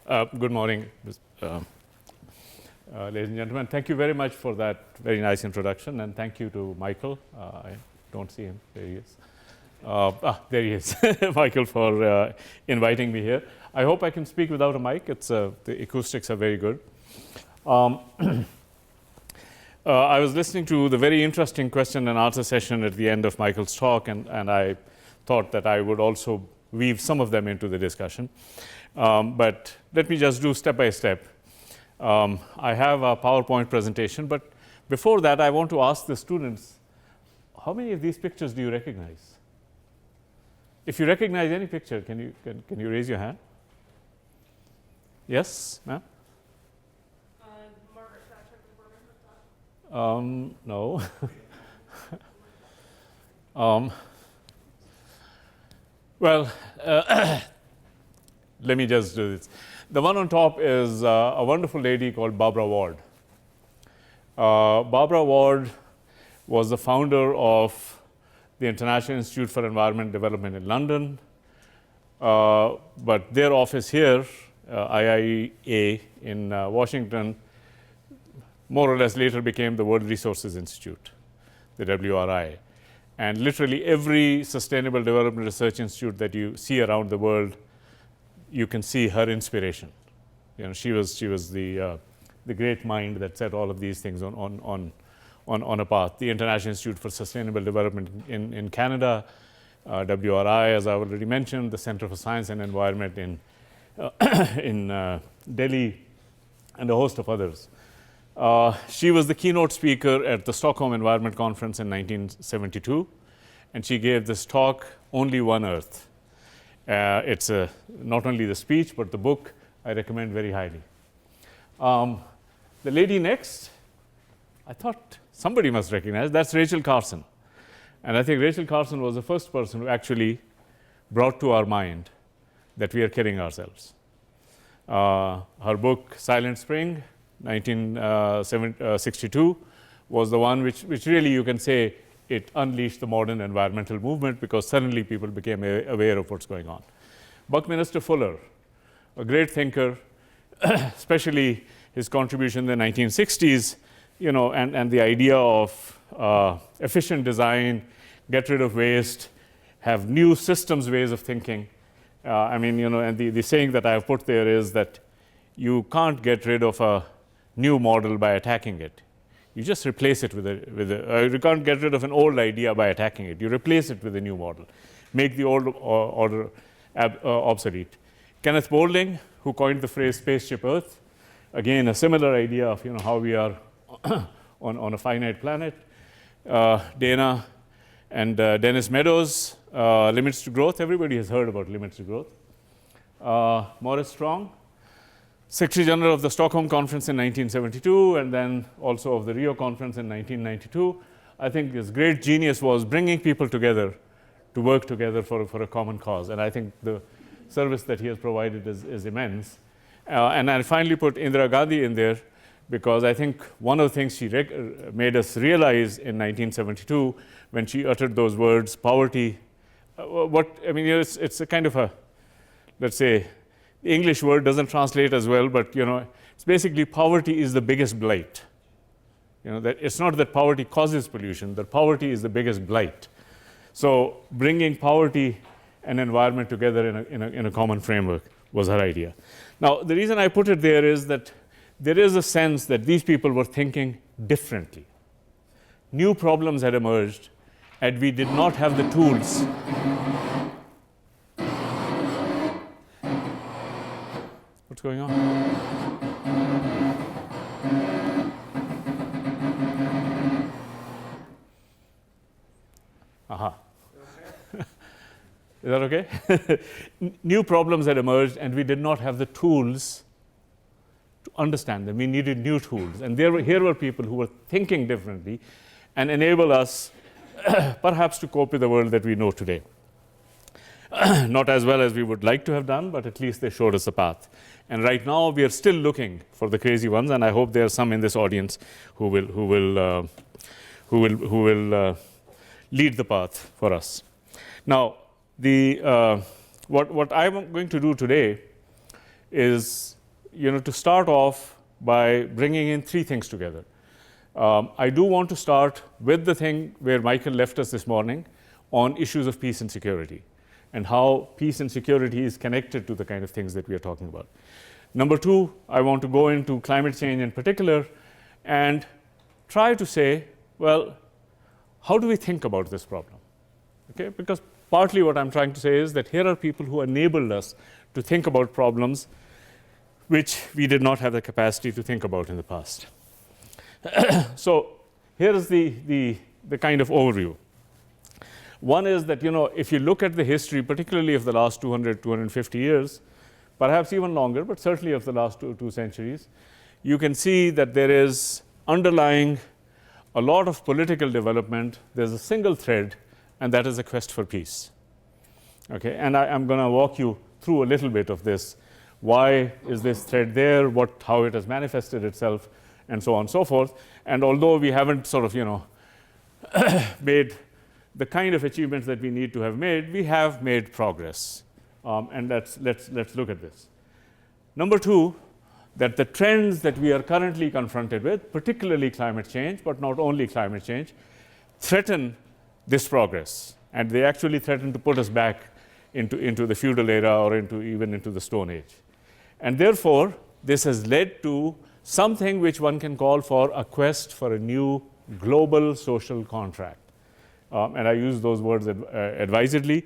Good morning, ladies and gentlemen. Thank you very much for that very nice introduction, and thank you to Michael. I don't see him. There he is. There he is. Michael, for inviting me here. I hope I can speak without a mic. The acoustics are very good. I was listening to the very interesting question and answer session at the end of Michael's talk, and I thought that I would also weave some of them into the discussion. But let me just do step by step. I have a PowerPoint presentation, but before that, I want to ask the students, how many of these pictures do you recognize? If you recognize any picture, can you raise your hand? Yes, ma'am? Margaret Thatcher before No. Well, let me just do this. The one on top is a wonderful lady called Barbara Ward. Barbara Ward was the founder of the International Institute for Environment Development in London, but their office here, IIEA in Washington, more or less later became the World Resources Institute, the WRI. And literally every sustainable development research institute that you see around the world, you can see her inspiration. You know, she was the great mind that set all of these things on a path. The International Institute for Sustainable Development in Canada, WRI, as I already mentioned, the Center for Science and Environment in Delhi, and a host of others. She was the keynote speaker at the Stockholm Environment Conference in 1972, and she gave this talk, Only One Earth. It's not only the speech, but the book I recommend very highly. The lady next, I thought somebody must recognize, that's Rachel Carson. And I think Rachel Carson was the first person who actually brought to our mind that we are killing ourselves. Her book, Silent Spring, 1962, was the one which really you can say it unleashed the modern environmental movement, because suddenly people became aware of what's going on. Buckminster Fuller, a great thinker, especially his contribution in the 1960s, you know, and the idea of efficient design, get rid of waste, have new systems ways of thinking. I mean, you know, and the saying that I have put there is that you can't get rid of a new model by attacking it. You just replace it with you can't get rid of an old idea by attacking it. You replace it with a new model, make the old order obsolete. Kenneth Boulding, who coined the phrase spaceship Earth, again, a similar idea of, you know, how we are on a finite planet. Dana and Dennis Meadows, limits to growth. Everybody has heard about limits to growth. Maurice Strong, Secretary General of the Stockholm Conference in 1972, and then also of the Rio Conference in 1992. I think his great genius was bringing people together to work together for a common cause. And I think the service that he has provided is immense. And I finally put Indira Gandhi in there, because I think one of the things she made us realize in 1972 when she uttered those words, poverty, it's a kind of a, let's say, the English word doesn't translate as well, but, you know, it's basically poverty is the biggest blight. You know, that it's not that poverty causes pollution, that poverty is the biggest blight. So bringing poverty and environment together in a common framework was her idea. Now, the reason I put it there is that there is a sense that these people were thinking differently. New problems had emerged, and we did not have the tools. What's going on? Aha. Is that okay? New problems had emerged, and we did not have the tools to understand them. We needed new tools. And here were people who were thinking differently and enable us perhaps to cope with the world that we know today. Not as well as we would like to have done, but at least they showed us a path. And right now we are still looking for the crazy ones, and I hope there are some in this audience who will lead the path for us. Now, what I'm going to do today is to start off by bringing in three things together. I do want to start with the thing where Michael left us this morning on issues of peace and security and how peace and security is connected to the kind of things that we are talking about. Number two, I want to go into climate change in particular and try to say, well, how do we think about this problem? Okay, because partly what I'm trying to say is that here are people who enabled us to think about problems which we did not have the capacity to think about in the past. So here is the kind of overview. One is that, if you look at the history, particularly of the last 200, 250 years, perhaps even longer, but certainly of the last two centuries, you can see that there is underlying a lot of political development. There's a single thread, and that is a quest for peace. Okay, and I'm going to walk you through a little bit of this. Why is this thread there? How it has manifested itself, and so on and so forth. And although we haven't sort of, made the kind of achievements that we need to have made, we have made progress. And let's look at this. Number two, that the trends that we are currently confronted with, particularly climate change, but not only climate change, threaten this progress. And they actually threaten to put us back into the feudal era or even into the Stone Age. And therefore, this has led to something which one can call for a quest for a new global social contract. And I use those words advisedly.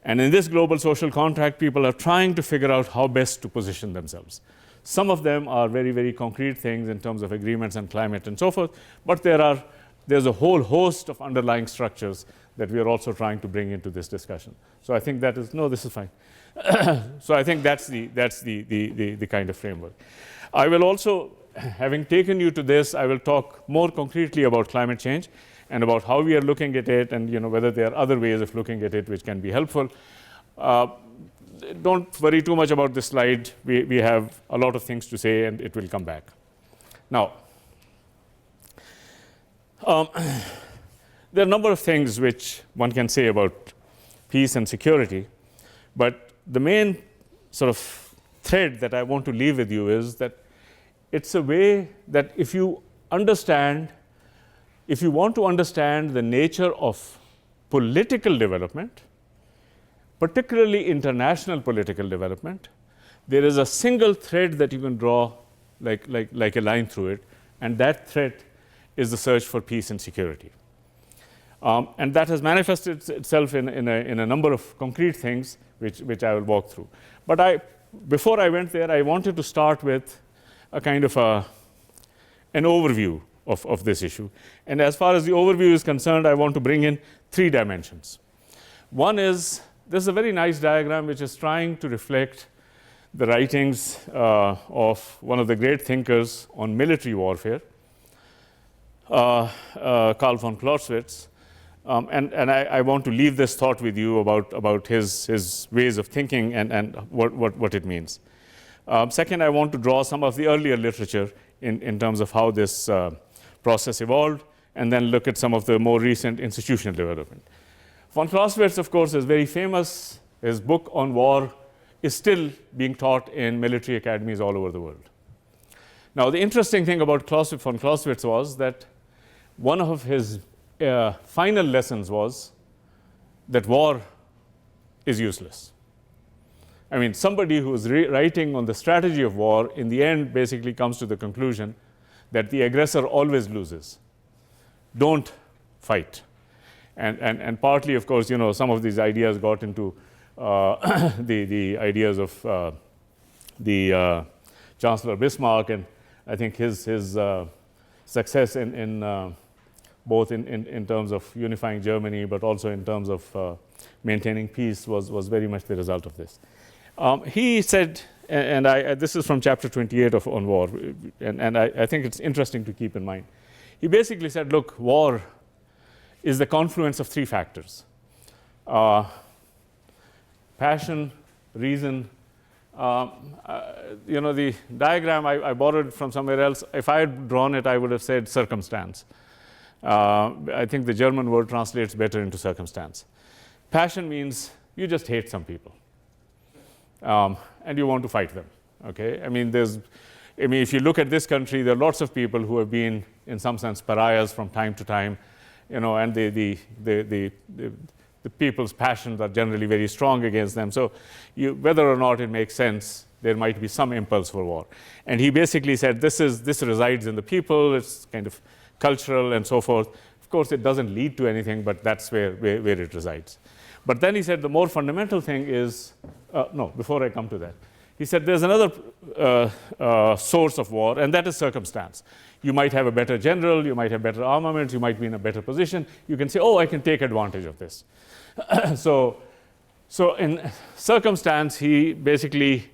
And in this global social contract, people are trying to figure out how best to position themselves. Some of them are very, very concrete things in terms of agreements and climate and so forth, but there's a whole host of underlying structures that we are also trying to bring into this discussion. So I think this is fine. So I think that's the kind of framework. I will also, having taken you to this, I will talk more concretely about climate change and about how we are looking at it and whether there are other ways of looking at it which can be helpful. Don't worry too much about this slide. We have a lot of things to say and it will come back. Now, there are a number of things which one can say about peace and security, but the main sort of thread that I want to leave with you is that it's a way that if you want to understand the nature of political development, particularly international political development, there is a single thread that you can draw like a line through it, and that thread is the search for peace and security. And that has manifested itself in a number of concrete things which I will walk through. But before I went there, I wanted to start with a kind of an overview of this issue. And as far as the overview is concerned, I want to bring in three dimensions. One is, this is a very nice diagram which is trying to reflect the writings of one of the great thinkers on military warfare, Karl von Clausewitz. And I want to leave this thought with you about his ways of thinking and what it means. Second, I want to draw some of the earlier literature in terms of how this process evolved, and then look at some of the more recent institutional development. Von Clausewitz, of course, is very famous. His book on war is still being taught in military academies all over the world. Now, the interesting thing about von Clausewitz was that one of his final lessons was that war is useless. I mean, somebody who is writing on the strategy of war, in the end, basically comes to the conclusion that the aggressor always loses. Don't fight. And partly, of course, some of these ideas got into the ideas of the Chancellor Bismarck, and I think his success in both in terms of unifying Germany, but also in terms of maintaining peace was very much the result of this. He said, and this is from chapter 28 on war, and I think it's interesting to keep in mind. He basically said, look, war is the confluence of three factors. Passion, reason. The diagram I borrowed from somewhere else. If I had drawn it, I would have said circumstance. I think the German word translates better into circumstance. Passion means you just hate some people, and you want to fight them. Okay, if you look at this country, there are lots of people who have been, in some sense, pariahs from time to time, and the people's passions are generally very strong against them. So, whether or not it makes sense, there might be some impulse for war. And he basically said, this resides in the people. It's kind of cultural and so forth. Of course, it doesn't lead to anything, but that's where it resides. But then he said the more fundamental thing is, before I come to that, he said there's another source of war, and that is circumstance. You might have a better general, you might have better armaments, you might be in a better position. You can say, oh, I can take advantage of this. So in circumstance, he basically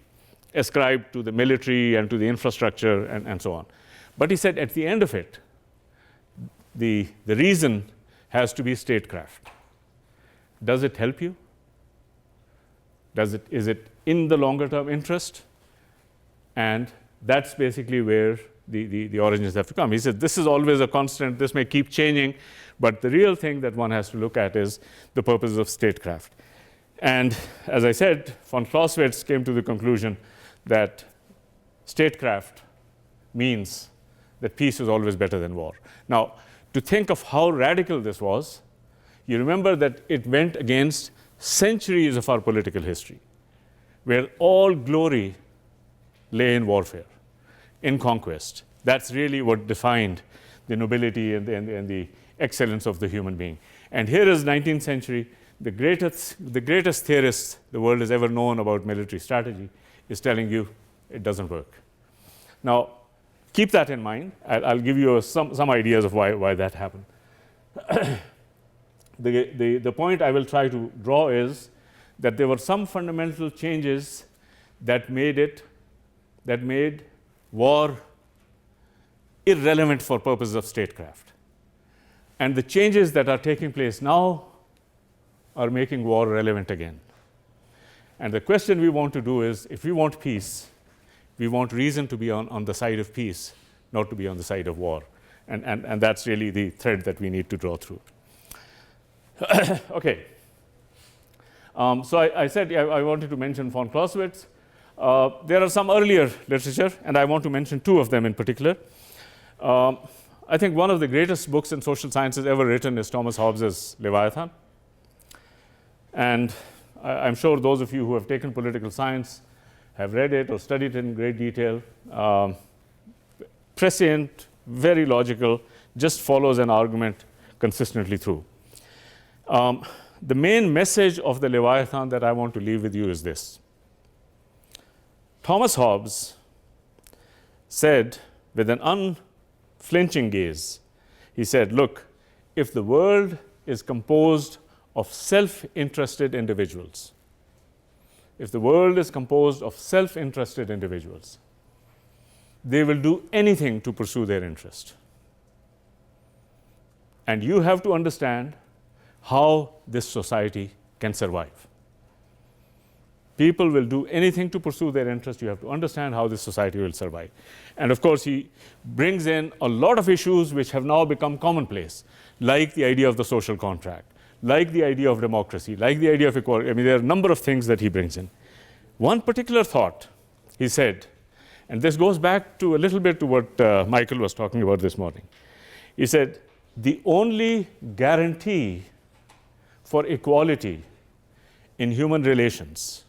ascribed to the military and to the infrastructure and so on. But he said at the end of it, the reason has to be statecraft. Does it help you? Is it in the longer term interest? And that's basically where the origins have to come. He said this is always a constant, this may keep changing, but the real thing that one has to look at is the purpose of statecraft. And as I said, von Clausewitz came to the conclusion that statecraft means that peace is always better than war. Now, to think of how radical this was, you remember that it went against centuries of our political history, where all glory lay in warfare, in conquest. That's really what defined the nobility and the excellence of the human being. And here is 19th century, the greatest theorist the world has ever known about military strategy is telling you it doesn't work. Now, keep that in mind. I'll give you some ideas of why that happened. The point I will try to draw is that there were some fundamental changes that made war irrelevant for purposes of statecraft. And the changes that are taking place now are making war relevant again. And the question we want to do is, if we want peace, we want reason to be on the side of peace, not to be on the side of war. And that's really the thread that we need to draw through. Okay. So I said I wanted to mention von Clausewitz. There are some earlier literature, and I want to mention two of them in particular. I think one of the greatest books in social sciences ever written is Thomas Hobbes's Leviathan. And I'm sure those of you who have taken political science have read it or studied it in great detail. Prescient, very logical, just follows an argument consistently through. The main message of the Leviathan that I want to leave with you is this. Thomas Hobbes said with an unflinching gaze, he said, look, if the world is composed of self-interested individuals, they will do anything to pursue their interest. And you have to understand how this society can survive. People will do anything to pursue their interest. You have to understand how this society will survive. And of course, he brings in a lot of issues which have now become commonplace, like the idea of the social contract, like the idea of democracy, like the idea of equality. There are a number of things that he brings in. One particular thought, he said, and this goes back to a little bit to what Michael was talking about this morning. He said, the only guarantee for equality in human relations,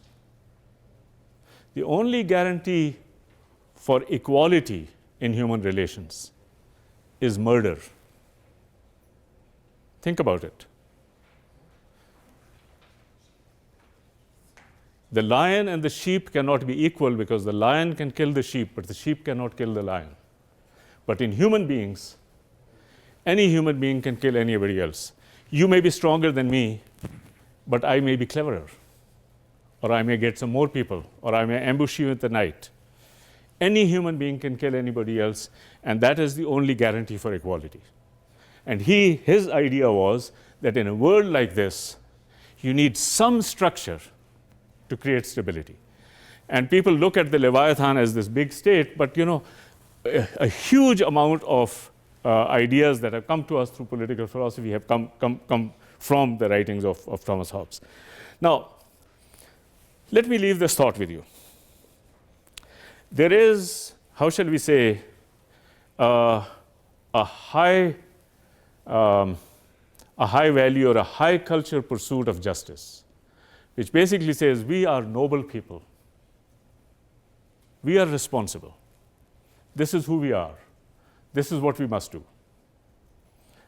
the only guarantee for equality in human relations is murder. Think about it. The lion and the sheep cannot be equal because the lion can kill the sheep, but the sheep cannot kill the lion. But in human beings, any human being can kill anybody else. You may be stronger than me, but I may be cleverer. Or I may get some more people, or I may ambush you at the night. Any human being can kill anybody else, and that is the only guarantee for equality. And his idea was that in a world like this, you need some structure to create stability. And people look at the Leviathan as this big state, but a huge amount of ideas that have come to us through political philosophy have come from the writings of Thomas Hobbes. Now, let me leave this thought with you. there is, how shall we say, a high value or a high culture pursuit of justice, which basically says we are noble people. We are responsible. This is who we are. This is what we must do.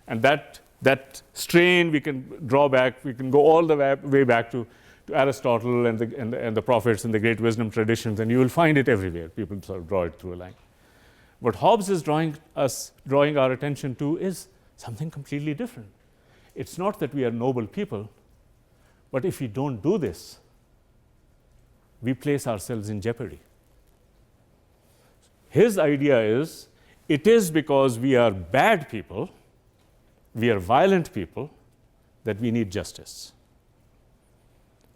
And that strain we can draw back, we can go all the way back to Aristotle and the prophets and the great wisdom traditions, and you will find it everywhere. People sort of draw it through a line. What Hobbes is drawing our attention to is something completely different. It's not that we are noble people, but if we don't do this, we place ourselves in jeopardy. His idea is, it is because we are bad people, we are violent people, that we need justice.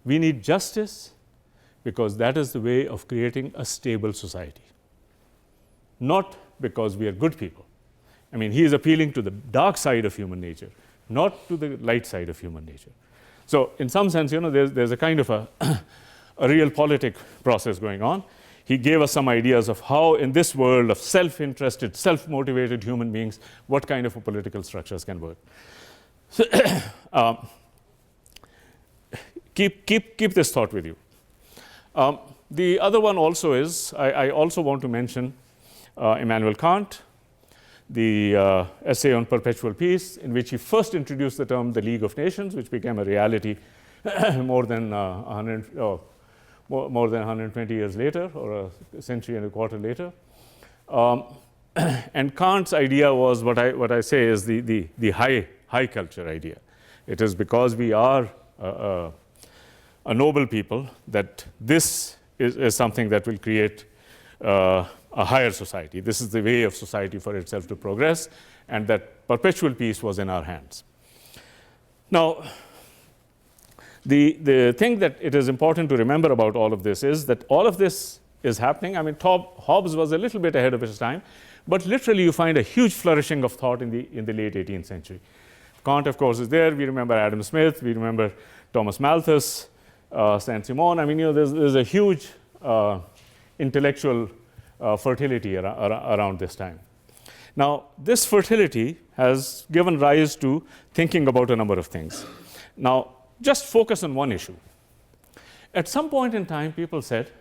We need justice because that is the way of creating a stable society, not because we are good people. I mean, he is appealing to the dark side of human nature, not to the light side of human nature. So in some sense, there's a kind of a realpolitik process going on. He gave us some ideas of how, in this world of self-interested, self-motivated human beings, what kind of political structures can work. So, keep this thought with you. The other one also is, I also want to mention Immanuel Kant, the essay on perpetual peace, in which he first introduced the term the League of Nations, which became a reality more than 120 years later, or a century and a quarter later. And Kant's idea was what I say is the high culture idea. It is because we are a noble people that this is something that will create a higher society. This is the way of society for itself to progress, and that perpetual peace was in our hands. Now, the thing that it is important to remember about all of this is that all of this is happening. I mean, Hobbes was a little bit ahead of his time, but literally you find a huge flourishing of thought in the late 18th century. Kant, of course, is there. We remember Adam Smith. We remember Thomas Malthus, Saint-Simon. I mean, there's a huge intellectual fertility around this time. Now, this fertility has given rise to thinking about a number of things. Now, just focus on one issue. At some point in time, people said,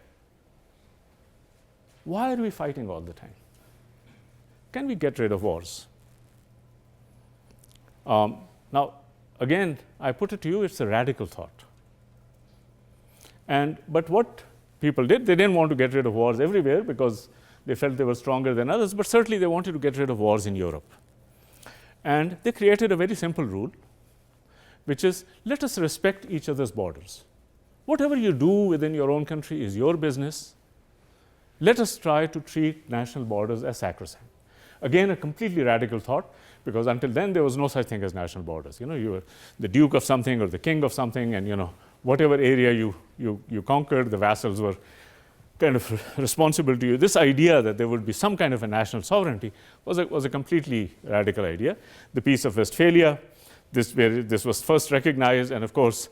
why are we fighting all the time? Can we get rid of wars? Now, again, I put it to you, it's a radical thought. But what people did, they didn't want to get rid of wars everywhere because they felt they were stronger than others, but certainly they wanted to get rid of wars in Europe. And they created a very simple rule, which is, let us respect each other's borders. Whatever you do within your own country is your business. Let us try to treat national borders as sacrosanct. Again, a completely radical thought, because until then there was no such thing as national borders. You were the duke of something or the king of something, and whatever area you conquered, the vassals were kind of responsible to you. This idea that there would be some kind of a national sovereignty was a completely radical idea. The Peace of Westphalia, this was first recognized, and of course,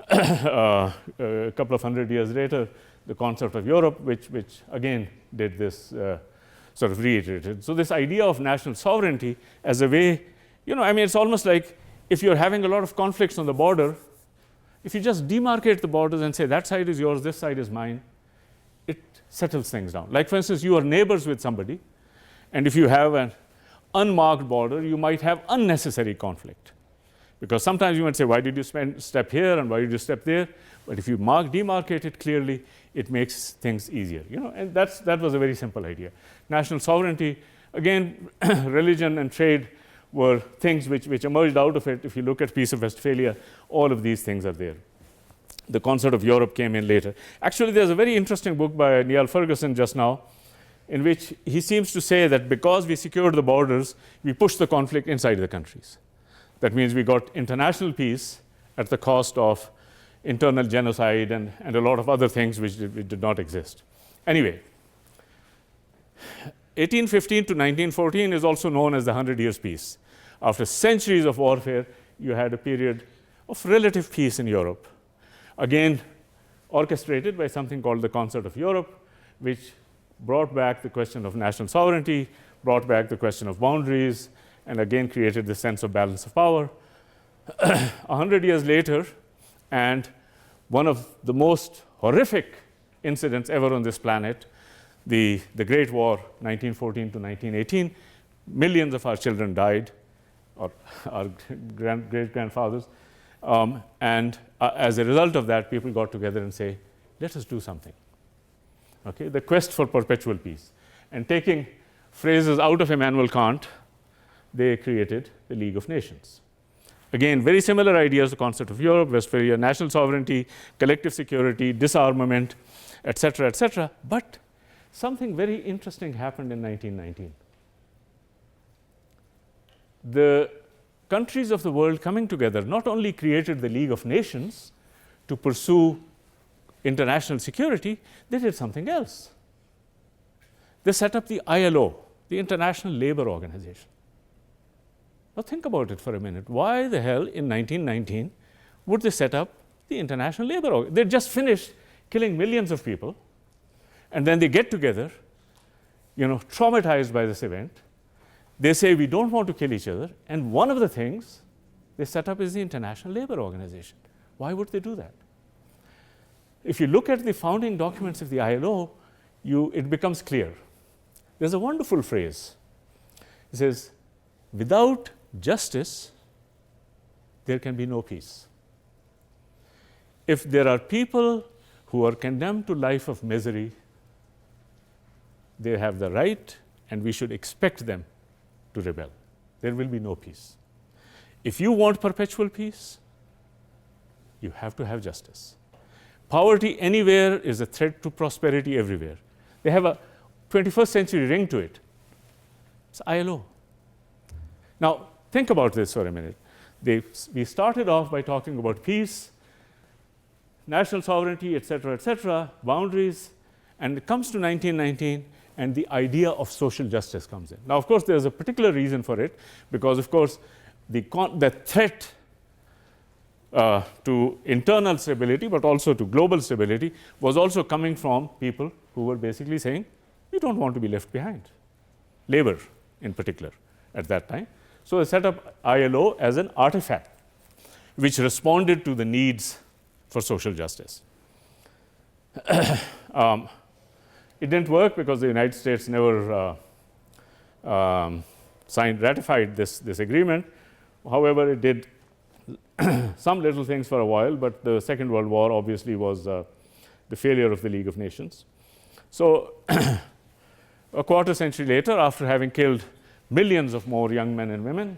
a couple of hundred years later, the concept of Europe, which again did this, sort of reiterated. So this idea of national sovereignty as a way, I mean, it's almost like if you're having a lot of conflicts on the border, if you just demarcate the borders and say that side is yours, this side is mine, it settles things down. Like, for instance, you are neighbors with somebody, and if you have an unmarked border, you might have unnecessary conflict. Because sometimes you might say, why did you step here and why did you step there? But if you demarcate it clearly, it makes things easier. And that was a very simple idea. National sovereignty, again, religion and trade were things which emerged out of it. If you look at Peace of Westphalia, all of these things are there. The concept of Europe came in later. Actually, there's a very interesting book by Niall Ferguson just now, in which he seems to say that because we secured the borders, we pushed the conflict inside the countries. That means we got international peace at the cost of internal genocide and a lot of other things which did not exist. Anyway, 1815 to 1914 is also known as the 100 Years' Peace. After centuries of warfare, you had a period of relative peace in Europe. Again, orchestrated by something called the Concert of Europe, which brought back the question of national sovereignty, brought back the question of boundaries, and again created the sense of balance of power. 100 years later, and one of the most horrific incidents ever on this planet, the Great War, 1914 to 1918, millions of our children died, or our great-grandfathers. And as a result of that, people got together and say, let us do something. Okay, the quest for perpetual peace. And taking phrases out of Immanuel Kant, they created the League of Nations. Again, very similar ideas, the concept of Europe, Westphalia, national sovereignty, collective security, disarmament, etc., but something very interesting happened in 1919. The countries of the world coming together not only created the League of Nations to pursue international security, they did something else. They set up the ILO, the International Labour Organization. Now think about it for a minute. Why the hell in 1919 would they set up the International Labour Organization? They just finished killing millions of people, and then they get together, traumatized by this event. They say, we don't want to kill each other, and one of the things they set up is the International Labour Organization. Why would they do that? If you look at the founding documents of the ILO, it becomes clear. There's a wonderful phrase. It says, without justice, there can be no peace. If there are people who are condemned to life of misery, they have the right, and we should expect them to rebel. There will be no peace. If you want perpetual peace, you have to have justice. Poverty anywhere is a threat to prosperity everywhere. They have a 21st century ring to it. It's ILO. Now, think about this for a minute. We started off by talking about peace, national sovereignty, etc., boundaries, and it comes to 1919, and the idea of social justice comes in. Now, of course, there's a particular reason for it, because, of course, the threat to internal stability, but also to global stability, was also coming from people who were basically saying, we don't want to be left behind. Labor, in particular, at that time. So they set up ILO as an artifact which responded to the needs for social justice. It didn't work because the United States never ratified this agreement. However, it did some little things for a while, but the Second World War obviously was the failure of the League of Nations. So a quarter century later, after having killed millions of more young men and women,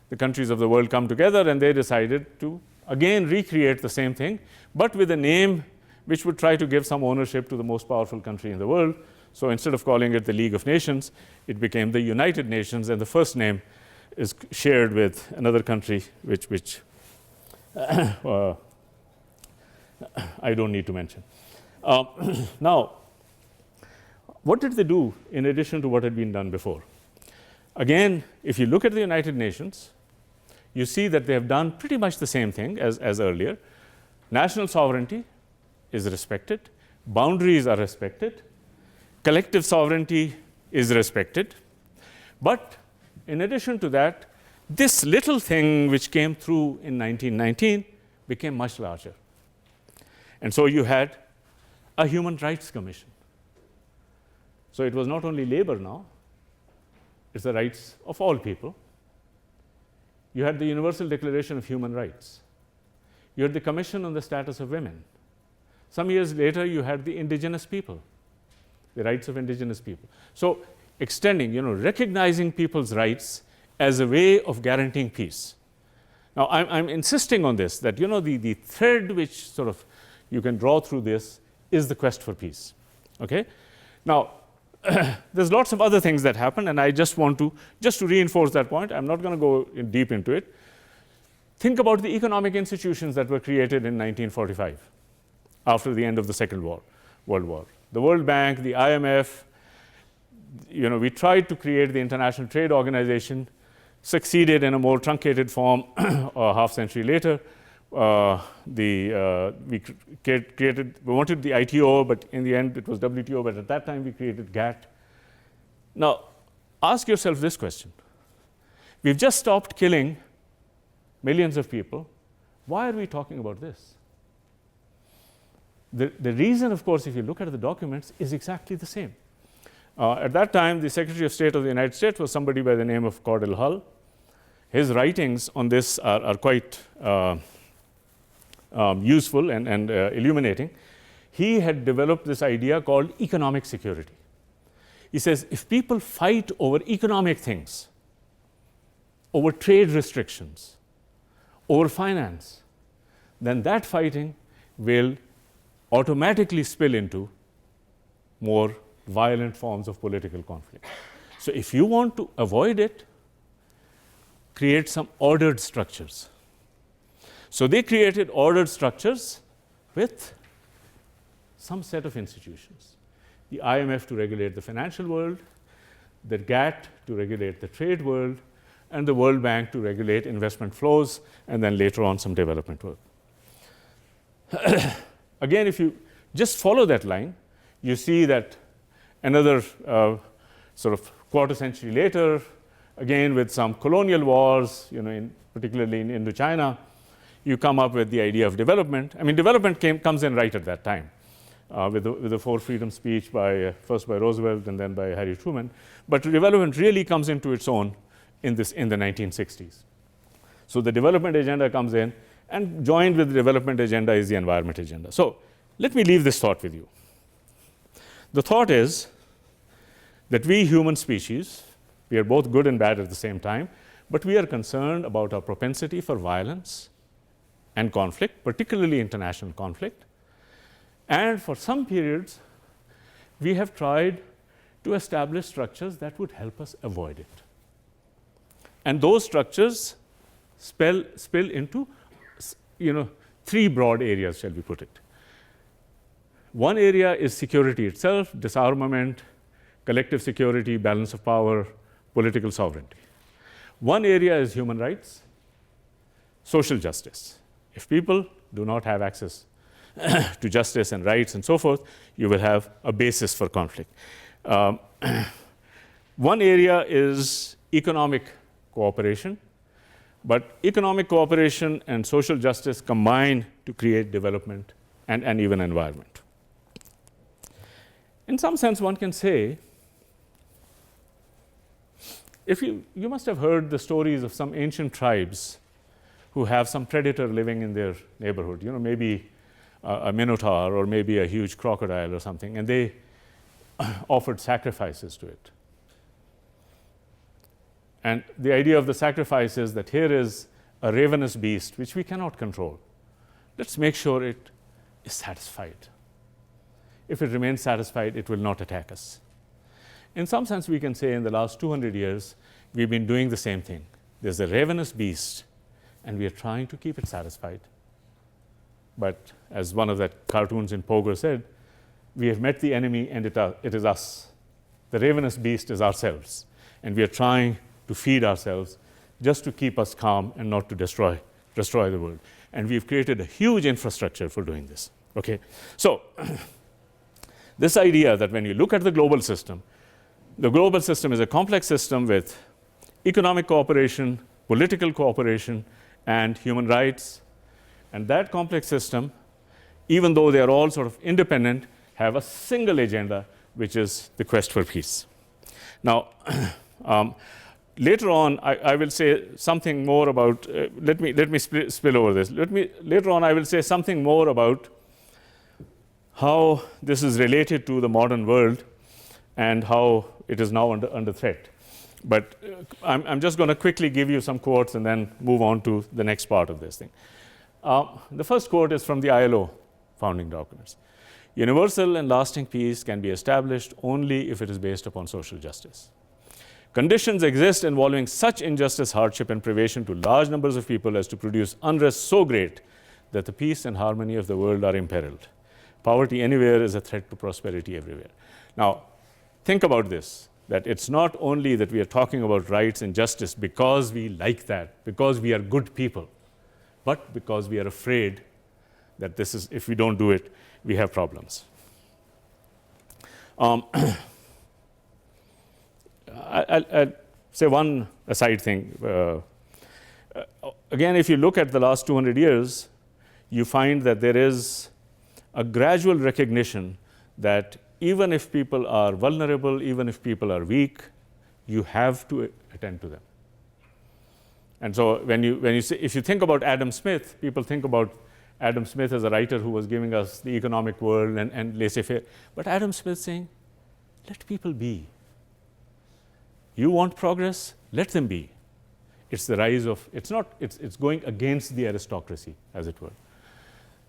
the countries of the world come together and they decided to again recreate the same thing, but with a name which would try to give some ownership to the most powerful country in the world. So instead of calling it the League of Nations, it became the United Nations, and the first name is shared with another country which I don't need to mention. Now, what did they do in addition to what had been done before? Again, if you look at the United Nations, you see that they have done pretty much the same thing as earlier. National sovereignty is respected, boundaries are respected, collective sovereignty is respected, but in addition to that, this little thing which came through in 1919 became much larger. And so you had a Human Rights Commission. So it was not only labor now, it's the rights of all people. You had the Universal Declaration of Human Rights. You had the Commission on the Status of Women. Some years later, you had the indigenous people, the rights of indigenous people. So extending, recognizing people's rights as a way of guaranteeing peace. Now, I'm insisting on this, that, the thread which sort of you can draw through this is the quest for peace, okay? Now, there's lots of other things that happen, and I just to reinforce that point, I'm not going to go deep into it. Think about the economic institutions that were created in 1945, after the end of the Second World War. The World Bank, the IMF, we tried to create the International Trade Organization, succeeded in a more truncated form a half century later, We wanted the ITO, but in the end it was WTO, but at that time we created GATT. Now, ask yourself this question. We've just stopped killing millions of people. Why are we talking about this? The reason, of course, if you look at the documents, is exactly the same. At that time, the Secretary of State of the United States was somebody by the name of Cordell Hull. His writings on this are quite useful and illuminating. He had developed this idea called economic security. He says, if people fight over economic things, over trade restrictions, over finance, then that fighting will automatically spill into more violent forms of political conflict. So if you want to avoid it, create some ordered structures. So they created ordered structures with some set of institutions. The IMF to regulate the financial world, the GATT to regulate the trade world, and the World Bank to regulate investment flows, and then later on some development work. Again, if you just follow that line, you see that another sort of quarter century later, again with some colonial wars, particularly in Indochina, you come up with the idea of development. I mean, development comes in right at that time with the Four Freedom speech first by Roosevelt and then by Harry Truman. But development really comes into its own in the 1960s. So the development agenda comes in, and joined with the development agenda is the environment agenda. So let me leave this thought with you. The thought is that we human species, we are both good and bad at the same time, but we are concerned about our propensity for violence and conflict, particularly international conflict. And for some periods, we have tried to establish structures that would help us avoid it. And those structures spill into three broad areas, shall we put it. One area is security itself, disarmament, collective security, balance of power, political sovereignty. One area is human rights, social justice. If people do not have access to justice and rights and so forth, you will have a basis for conflict. One area is economic cooperation, but economic cooperation and social justice combine to create development and even environment. In some sense, one can say, if you must have heard the stories of some ancient tribes who have some predator living in their neighborhood, maybe a minotaur or maybe a huge crocodile or something, and they offered sacrifices to it. And the idea of the sacrifice is that here is a ravenous beast which we cannot control. Let's make sure it is satisfied. If it remains satisfied, it will not attack us. In some sense, we can say in the last 200 years, we've been doing the same thing. There's a ravenous beast, and we are trying to keep it satisfied. But as one of the cartoons in Pogo said, we have met the enemy, and it is us. The ravenous beast is ourselves, and we are trying to feed ourselves just to keep us calm and not to destroy the world. And we've created a huge infrastructure for doing this. Okay, so this idea that when you look at the global system is a complex system with economic cooperation, political cooperation, and human rights. And that complex system, even though they are all sort of independent, have a single agenda, which is the quest for peace. Now, later on, I will say something more about. Let me spill over this. Later on, I will say something more about how this is related to the modern world and how it is now under threat. But I'm just going to quickly give you some quotes and then move on to the next part of this thing. The first quote is from the ILO founding documents. Universal and lasting peace can be established only if it is based upon social justice. Conditions exist involving such injustice, hardship, and privation to large numbers of people as to produce unrest so great that the peace and harmony of the world are imperiled. Poverty anywhere is a threat to prosperity everywhere. Now, think about this, that it's not only that we are talking about rights and justice because we like that, because we are good people, but because we are afraid that this is, if we don't do it, we have problems. I'll say one aside thing. Again, if you look at the last 200 years, you find that there is a gradual recognition that even if people are vulnerable, even if people are weak, you have to attend to them. And so when you say, if you think about Adam Smith, people think about Adam Smith as a writer who was giving us the economic world and laissez-faire. But Adam Smith saying, let people be. You want progress? Let them be. It's the rise of, it's going against the aristocracy, as it were.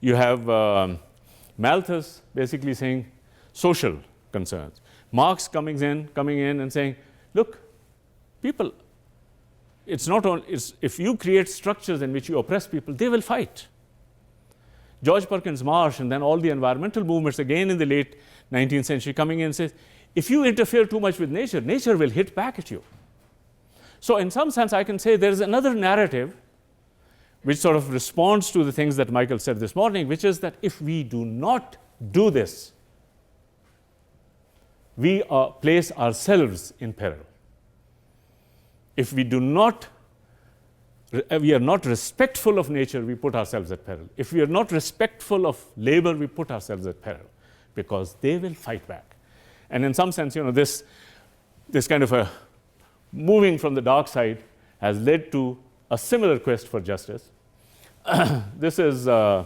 You have Malthus basically saying social concerns. Marx coming in and saying, look, people, it's not only, if you create structures in which you oppress people, they will fight. George Perkins Marsh and then all the environmental movements again in the late 19th century coming in and says, if you interfere too much with nature, nature will hit back at you. So in some sense, I can say there's another narrative which sort of responds to the things that Michael said this morning, which is that if we do not do this, we place ourselves in peril. If we do not, we are not respectful of nature, we put ourselves at peril. If we are not respectful of labor, we put ourselves at peril, because they will fight back. And in some sense, this kind of a moving from the dark side has led to a similar quest for justice. This is the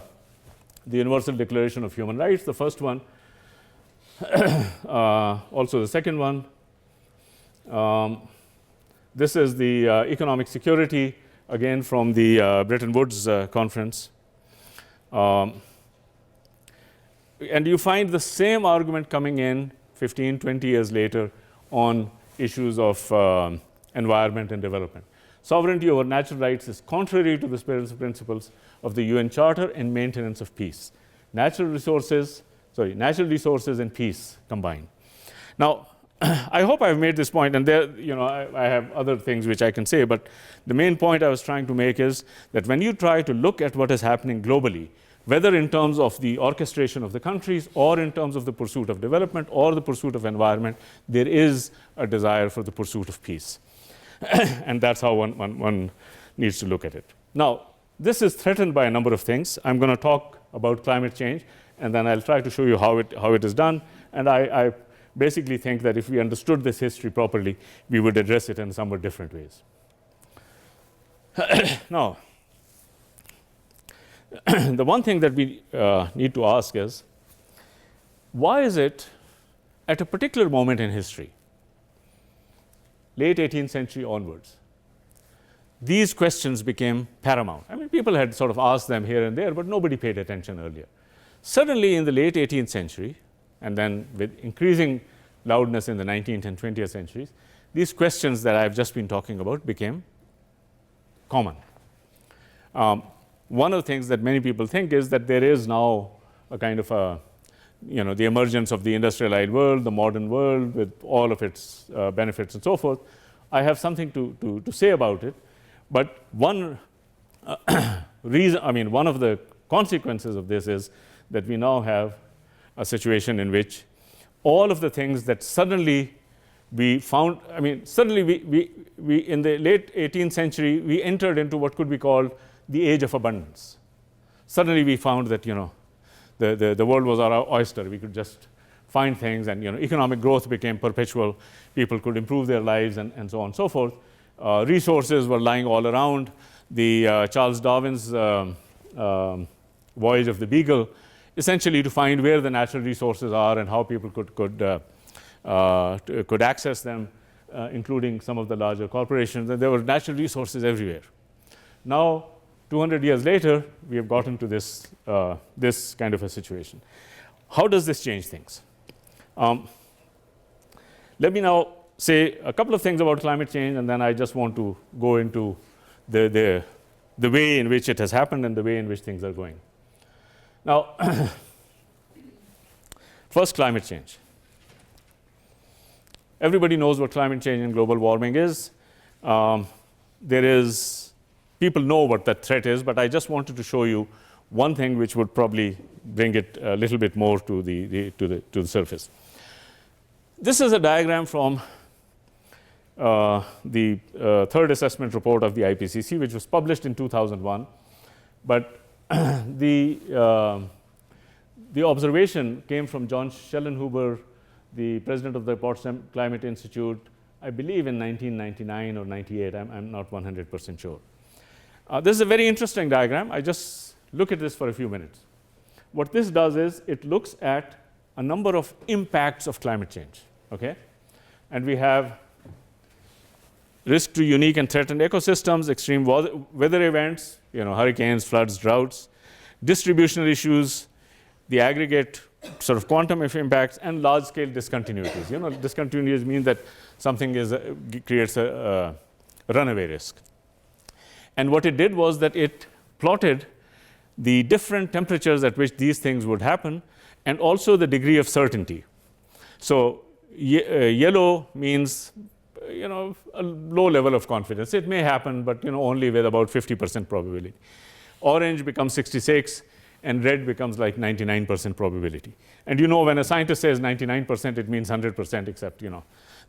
Universal Declaration of Human Rights, the first one, also the second one. This is the economic security, again from the Bretton Woods conference. And you find the same argument coming in 15, 20 years later on issues of environment and development. Sovereignty over natural rights is contrary to the principles of the UN Charter and maintenance of peace. Natural resources and peace combined. Now, I hope I've made this point, and there, I have other things which I can say, but the main point I was trying to make is that when you try to look at what is happening globally, whether in terms of the orchestration of the countries or in terms of the pursuit of development or the pursuit of environment, there is a desire for the pursuit of peace. And that's how one needs to look at it. Now, this is threatened by a number of things. I'm going to talk about climate change, and then I'll try to show you how it is done. And I basically think that if we understood this history properly, we would address it in somewhat different ways. Now, the one thing that we need to ask is, why is it at a particular moment in history, late 18th century onwards, these questions became paramount? I mean, people had sort of asked them here and there, but nobody paid attention earlier. Suddenly, in the late 18th century, and then with increasing loudness in the 19th and 20th centuries, these questions that I've just been talking about became common. One of the things that many people think is that there is now a kind of the emergence of the industrialized world, the modern world, with all of its benefits and so forth. I have something to say about it, but one one of the consequences of this is that we now have a situation in which all of the things that suddenly we found, suddenly we in the late 18th century, we entered into what could be called the age of abundance. Suddenly we found that, the world was our oyster. We could just find things, and, economic growth became perpetual. People could improve their lives and so on and so forth. Resources were lying all around. The Charles Darwin's voyage of the Beagle, essentially to find where the natural resources are and how people could access them, including some of the larger corporations. And there were natural resources everywhere. Now, 200 years later, we have gotten to this kind of a situation. How does this change things? Let me now say a couple of things about climate change, and then I just want to go into the way in which it has happened and the way in which things are going. Now, first, climate change. Everybody knows what climate change and global warming is. There is people know what that threat is, but I just wanted to show you one thing which would probably bring it a little bit more to the surface. This is a diagram from the third assessment report of the IPCC, which was published in 2001. But the observation came from John Schellenhuber, the president of the Potsdam Climate Institute, I believe in 1999 or 98. I'm not 100% sure. This is a very interesting diagram. I just look at this for a few minutes. What this does is it looks at a number of impacts of climate change. Okay? And we have risk to unique and threatened ecosystems, extreme weather events, hurricanes, floods, droughts, distributional issues, the aggregate sort of quantum of impacts, and large-scale discontinuities. Discontinuities mean that something creates a runaway risk. And what it did was that it plotted the different temperatures at which these things would happen, and also the degree of certainty. So yellow means a low level of confidence. It may happen, but only with about 50% probability. Orange becomes 66, and red becomes like 99% probability. And when a scientist says 99%, it means 100%, except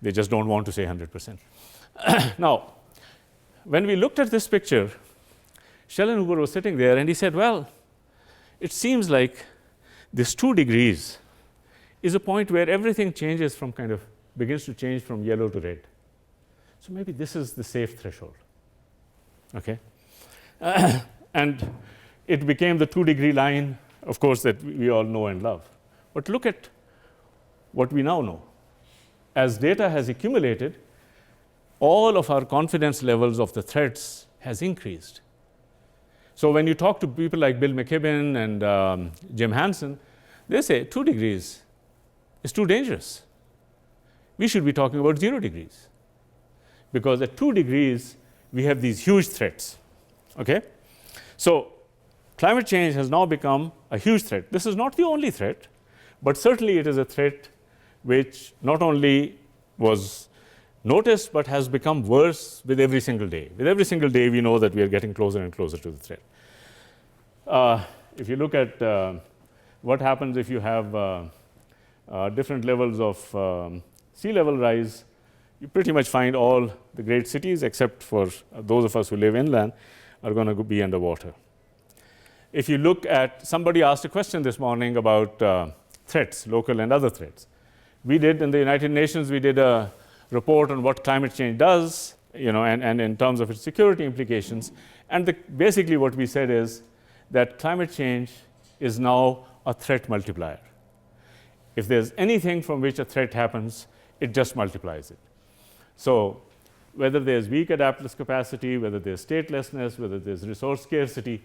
they just don't want to say 100%. Now, when we looked at this picture, Schellenhuber was sitting there, and he said, well, it seems like this 2 degrees is a point where everything changes from begins to change from yellow to red. So maybe this is the safe threshold. Okay? And it became the 2-degree line, of course, that we all know and love. But look at what we now know. As data has accumulated, all of our confidence levels of the threats has increased. So when you talk to people like Bill McKibben and Jim Hansen, they say 2 degrees is too dangerous. We should be talking about 0 degrees. Because at 2 degrees, we have these huge threats. Okay? So climate change has now become a huge threat. This is not the only threat, but certainly it is a threat which not only was noticed, but has become worse with every single day. With every single day, we know that we are getting closer and closer to the threat. If you look at what happens if you have different levels of sea level rise, you pretty much find all the great cities, except for those of us who live inland, are going to be underwater. If you look at, somebody asked a question this morning about threats, local and other threats. We did, in the United Nations, we did a report on what climate change does, and in terms of its security implications. And basically what we said is that climate change is now a threat multiplier. If there's anything from which a threat happens, it just multiplies it. So whether there's weak adaptive capacity, whether there's statelessness, whether there's resource scarcity,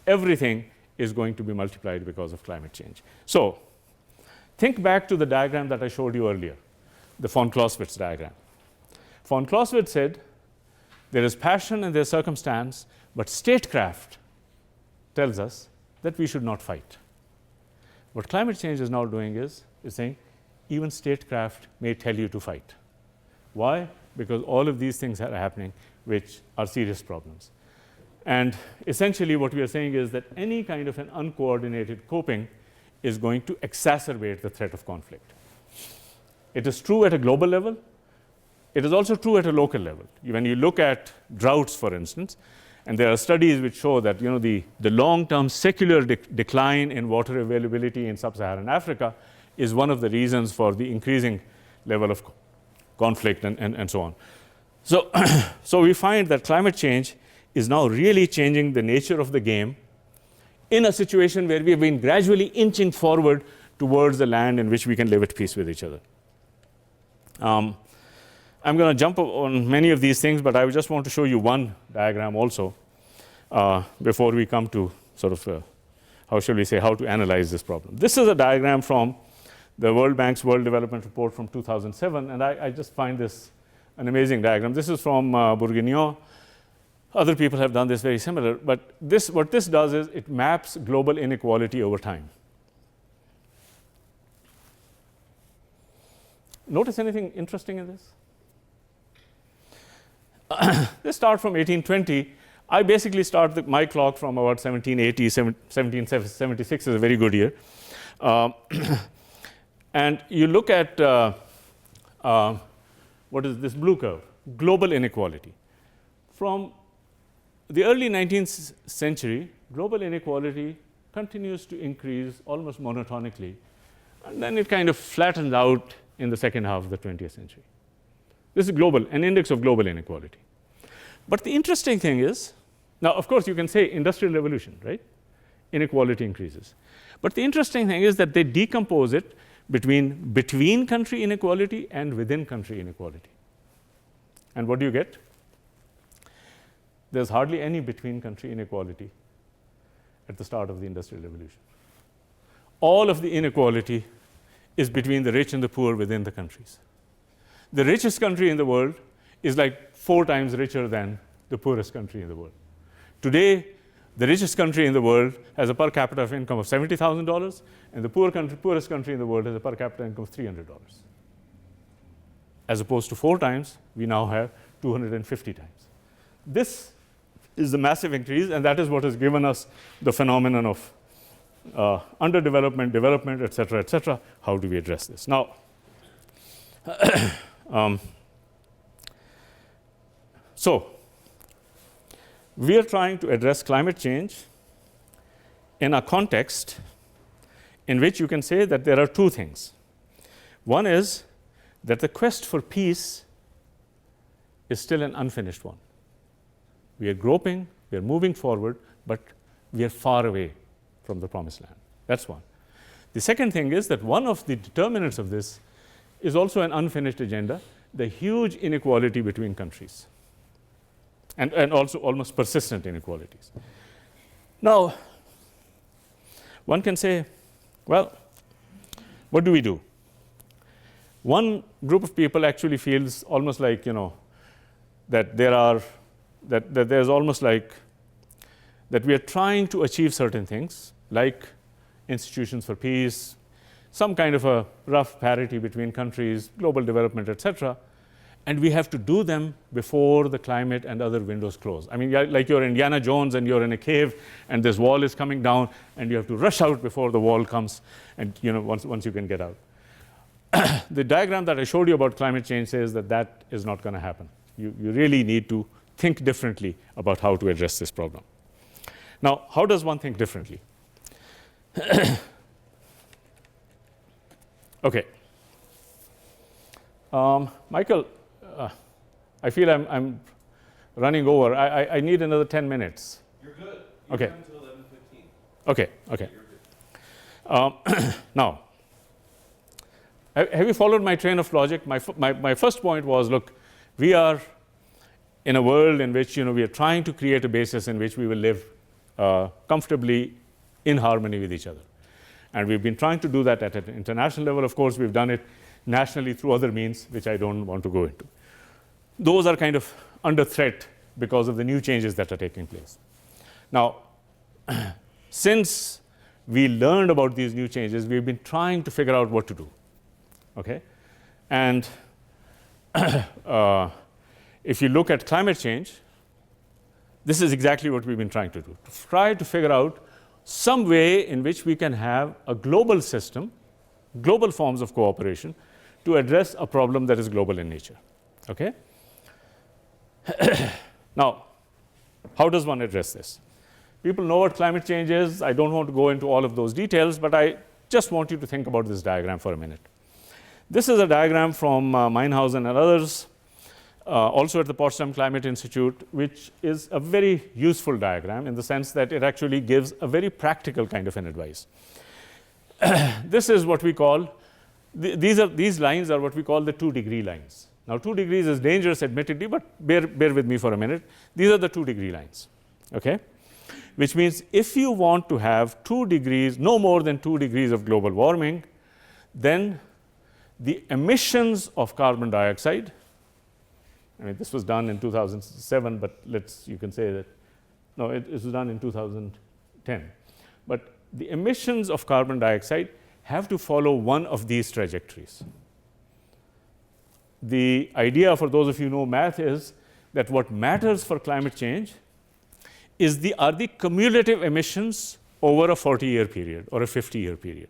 everything is going to be multiplied because of climate change. So think back to the diagram that I showed you earlier, the von Clausewitz diagram. Von Clausewitz said, there is passion and there's circumstance, but statecraft tells us that we should not fight. What climate change is now doing is saying, even statecraft may tell you to fight. Why? Because all of these things are happening, which are serious problems. And essentially what we are saying is that any kind of an uncoordinated coping is going to exacerbate the threat of conflict. It is true at a global level. It is also true at a local level. When you look at droughts, for instance, and there are studies which show that the long-term secular decline in water availability in sub-Saharan Africa is one of the reasons for the increasing level of conflict and so on. So we find that climate change is now really changing the nature of the game in a situation where we have been gradually inching forward towards the land in which we can live at peace with each other. I'm going to jump on many of these things, but I just want to show you one diagram also before we come to sort of, how to analyze this problem. This is a diagram from the World Bank's World Development Report from 2007, and I just find this an amazing diagram. This is from Bourguignon. Other people have done this very similar, but what this does is it maps global inequality over time. Notice anything interesting in this? Let's start from 1820. I basically start my clock from about 1780, 1776 is a very good year. And you look at what is this blue curve? Global inequality. From the early 19th century, global inequality continues to increase almost monotonically. And then it kind of flattens out in the second half of the 20th century. This is global, an index of global inequality. But the interesting thing is, now, of course, you can say industrial revolution, right? Inequality increases. But the interesting thing is that they decompose it between country inequality and within country inequality. And what do you get? There's hardly any between country inequality at the start of the Industrial Revolution. All of the inequality is between the rich and the poor within the countries. The richest country in the world is like 4 times richer than the poorest country in the world. Today, the richest country in the world has a per capita income of $70,000, and the poorest country in the world has a per capita income of $300. As opposed to 4 times, we now have 250 times. This is the massive increase, and that is what has given us the phenomenon of underdevelopment, development, et cetera, How do we address this? Now, so we are trying to address climate change in a context in which you can say that there are 2 things. One is that the quest for peace is still an unfinished one. We are groping, we are moving forward, but we are far away from the promised land. That's one. The second thing is that one of the determinants of this is also an unfinished agenda, the huge inequality between countries, and also almost persistent inequalities. Now, one can say, well, what do we do? One group of people actually feels almost like, that there's almost like that we are trying to achieve certain things, like institutions for peace, some kind of a rough parity between countries, global development, et cetera, and we have to do them before the climate and other windows close. I mean, like you're Indiana Jones and you're in a cave and this wall is coming down and you have to rush out before the wall comes and once you can get out. The diagram that I showed you about climate change says that is not going to happen. You really need to think differently about how to address this problem. Now, how does one think differently? Okay. Michael, I feel I'm running over. I need another 10 minutes. You're good. Okay. You're until 11:15. Okay. You're good. Now, have you followed my train of logic? My first point was, look, we are in a world in which we are trying to create a basis in which we will live comfortably in harmony with each other. And we've been trying to do that at an international level. Of course, we've done it nationally through other means, which I don't want to go into. Those are kind of under threat because of the new changes that are taking place. Now, since we learned about these new changes, we've been trying to figure out what to do. Okay? And if you look at climate change, this is exactly what we've been trying to do. To try to figure out some way in which we can have a global system, global forms of cooperation, to address a problem that is global in nature. Okay? Now, how does one address this? People know what climate change is. I don't want to go into all of those details, but I just want you to think about this diagram for a minute. This is a diagram from Meinhausen and others, also at the Potsdam Climate Institute, which is a very useful diagram in the sense that it actually gives a very practical kind of an advice. This is what we call, these lines are what we call the 2-degree lines. Now, 2 degrees is dangerous, admittedly, but bear with me for a minute. These are the 2-degree lines, okay? Which means if you want to have 2 degrees, no more than 2 degrees of global warming, then the emissions of carbon dioxide, I mean, this was done in 2007, but you can say that, no, it was done in 2010. But the emissions of carbon dioxide have to follow one of these trajectories. The idea, for those of you who know math, is that what matters for climate change are the cumulative emissions over a 40-year period or a 50-year period.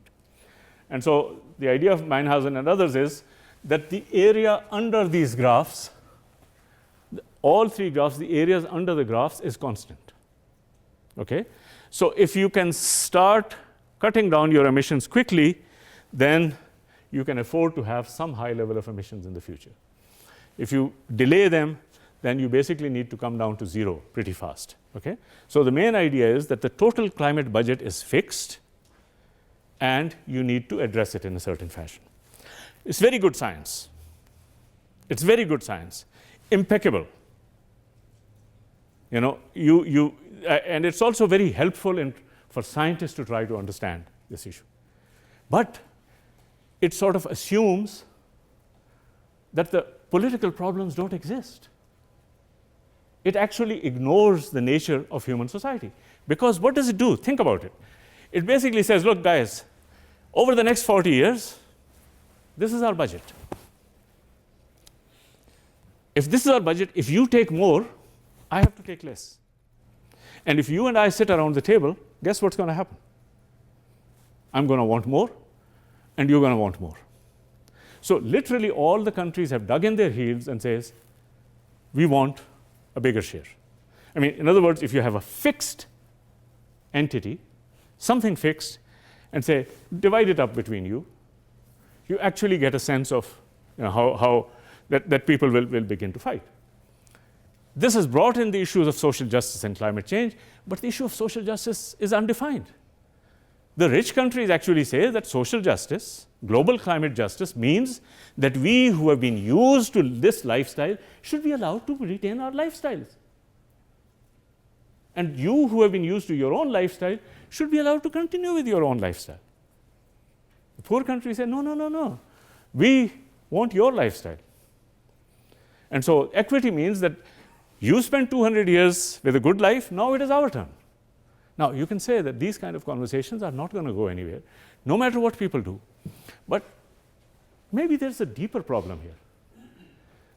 And so the idea of Meinhausen and others is that the area under these graphs, all three graphs, the areas under the graphs is constant. Okay? So if you can start cutting down your emissions quickly, then you can afford to have some high level of emissions in the future. If you delay them, then you basically need to come down to zero pretty fast. Okay? So the main idea is that the total climate budget is fixed, and you need to address it in a certain fashion. It's very good science. It's very good science. Impeccable. You know, and it's also very helpful for scientists to try to understand this issue. But it sort of assumes that the political problems don't exist. It actually ignores the nature of human society. Because what does it do? Think about it. It basically says, look, guys, over the next 40 years, this is our budget. If this is our budget, if you take more, I have to take less. And if you and I sit around the table, guess what's going to happen? I'm going to want more, and you're going to want more. So literally all the countries have dug in their heels and says, we want a bigger share. I mean, in other words, if you have a fixed entity, something fixed, and say, divide it up between you, you actually get a sense of how that people will begin to fight. This has brought in the issues of social justice and climate change, but the issue of social justice is undefined. The rich countries actually say that social justice, global climate justice, means that we who have been used to this lifestyle should be allowed to retain our lifestyles. And you who have been used to your own lifestyle should be allowed to continue with your own lifestyle. The poor countries say, no, no, no, no. We want your lifestyle. And so equity means that you spent 200 years with a good life, now it is our turn. Now, you can say that these kind of conversations are not going to go anywhere, no matter what people do. But maybe there's a deeper problem here.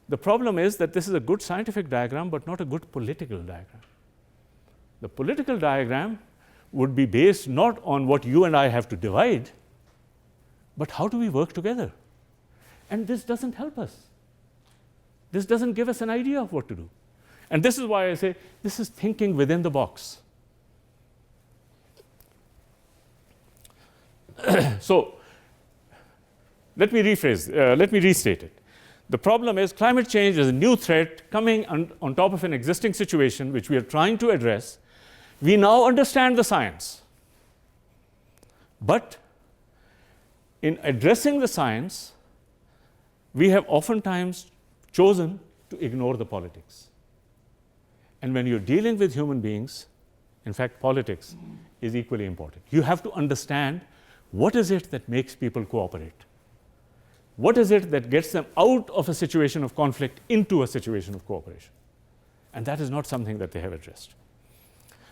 The problem is that this is a good scientific diagram, but not a good political diagram. The political diagram would be based not on what you and I have to divide, but how do we work together? And this doesn't help us. This doesn't give us an idea of what to do. And this is why I say this is thinking within the box. So let me restate it. The problem is climate change is a new threat coming on top of an existing situation which we are trying to address. We now understand the science. But in addressing the science, we have oftentimes chosen to ignore the politics. And when you're dealing with human beings, in fact, politics is equally important. You have to understand what is it that makes people cooperate. What is it that gets them out of a situation of conflict into a situation of cooperation? And that is not something that they have addressed.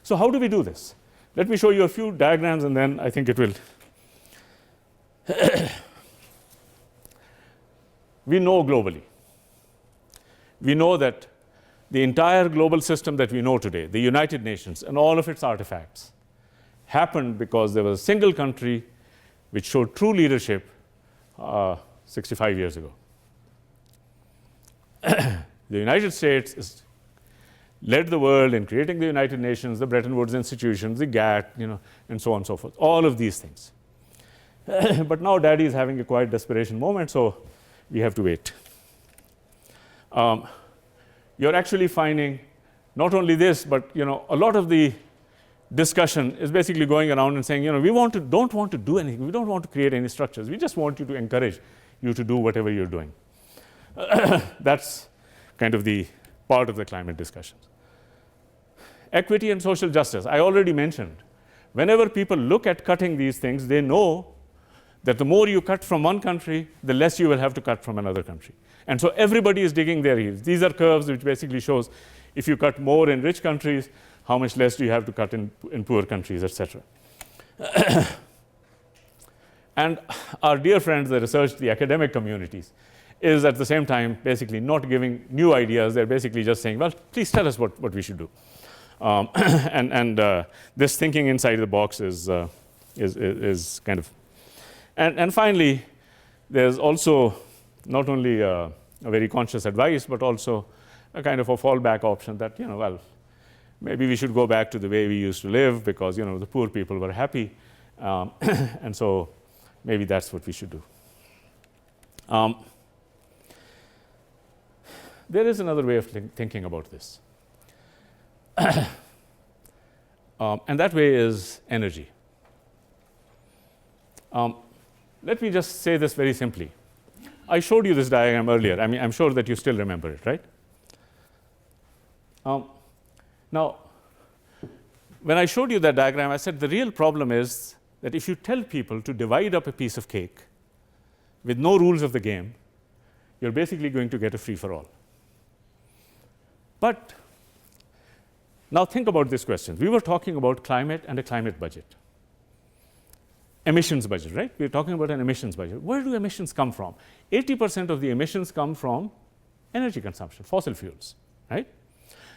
So how do we do this? Let me show you a few diagrams, and then I think it will. We know globally. We know that the entire global system that we know today, the United Nations and all of its artifacts, happened because there was a single country which showed true leadership 65 years ago. The United States led the world in creating the United Nations, the Bretton Woods institutions, the GATT, and so on and so forth, all of these things. But now Daddy is having a quiet desperation moment, so we have to wait. You're actually finding not only this, but a lot of the discussion is basically going around and saying, we don't want to do anything. We don't want to create any structures. We just want you to encourage you to do whatever you're doing. That's kind of the part of the climate discussions. Equity and social justice. I already mentioned, whenever people look at cutting these things, they know that the more you cut from one country, the less you will have to cut from another country. And so everybody is digging their heels. These are curves which basically shows if you cut more in rich countries, how much less do you have to cut in poor countries, etc. And our dear friends, the research, the academic communities, is at the same time basically not giving new ideas. They're basically just saying, well, please tell us what we should do. And this thinking inside the box is kind of, and finally, there's also not only a very conscious advice, but also a kind of a fallback option that, well, maybe we should go back to the way we used to live because, the poor people were happy. And so maybe that's what we should do. There is another way of thinking about this. And that way is energy. Let me just say this very simply. I showed you this diagram earlier. I mean, I'm sure that you still remember it, right? Now, when I showed you that diagram, I said the real problem is that if you tell people to divide up a piece of cake with no rules of the game, you're basically going to get a free-for-all. But now think about this question. We were talking about climate and a climate budget. Emissions budget, right? We're talking about an emissions budget. Where do emissions come from? 80% of the emissions come from energy consumption, fossil fuels, right?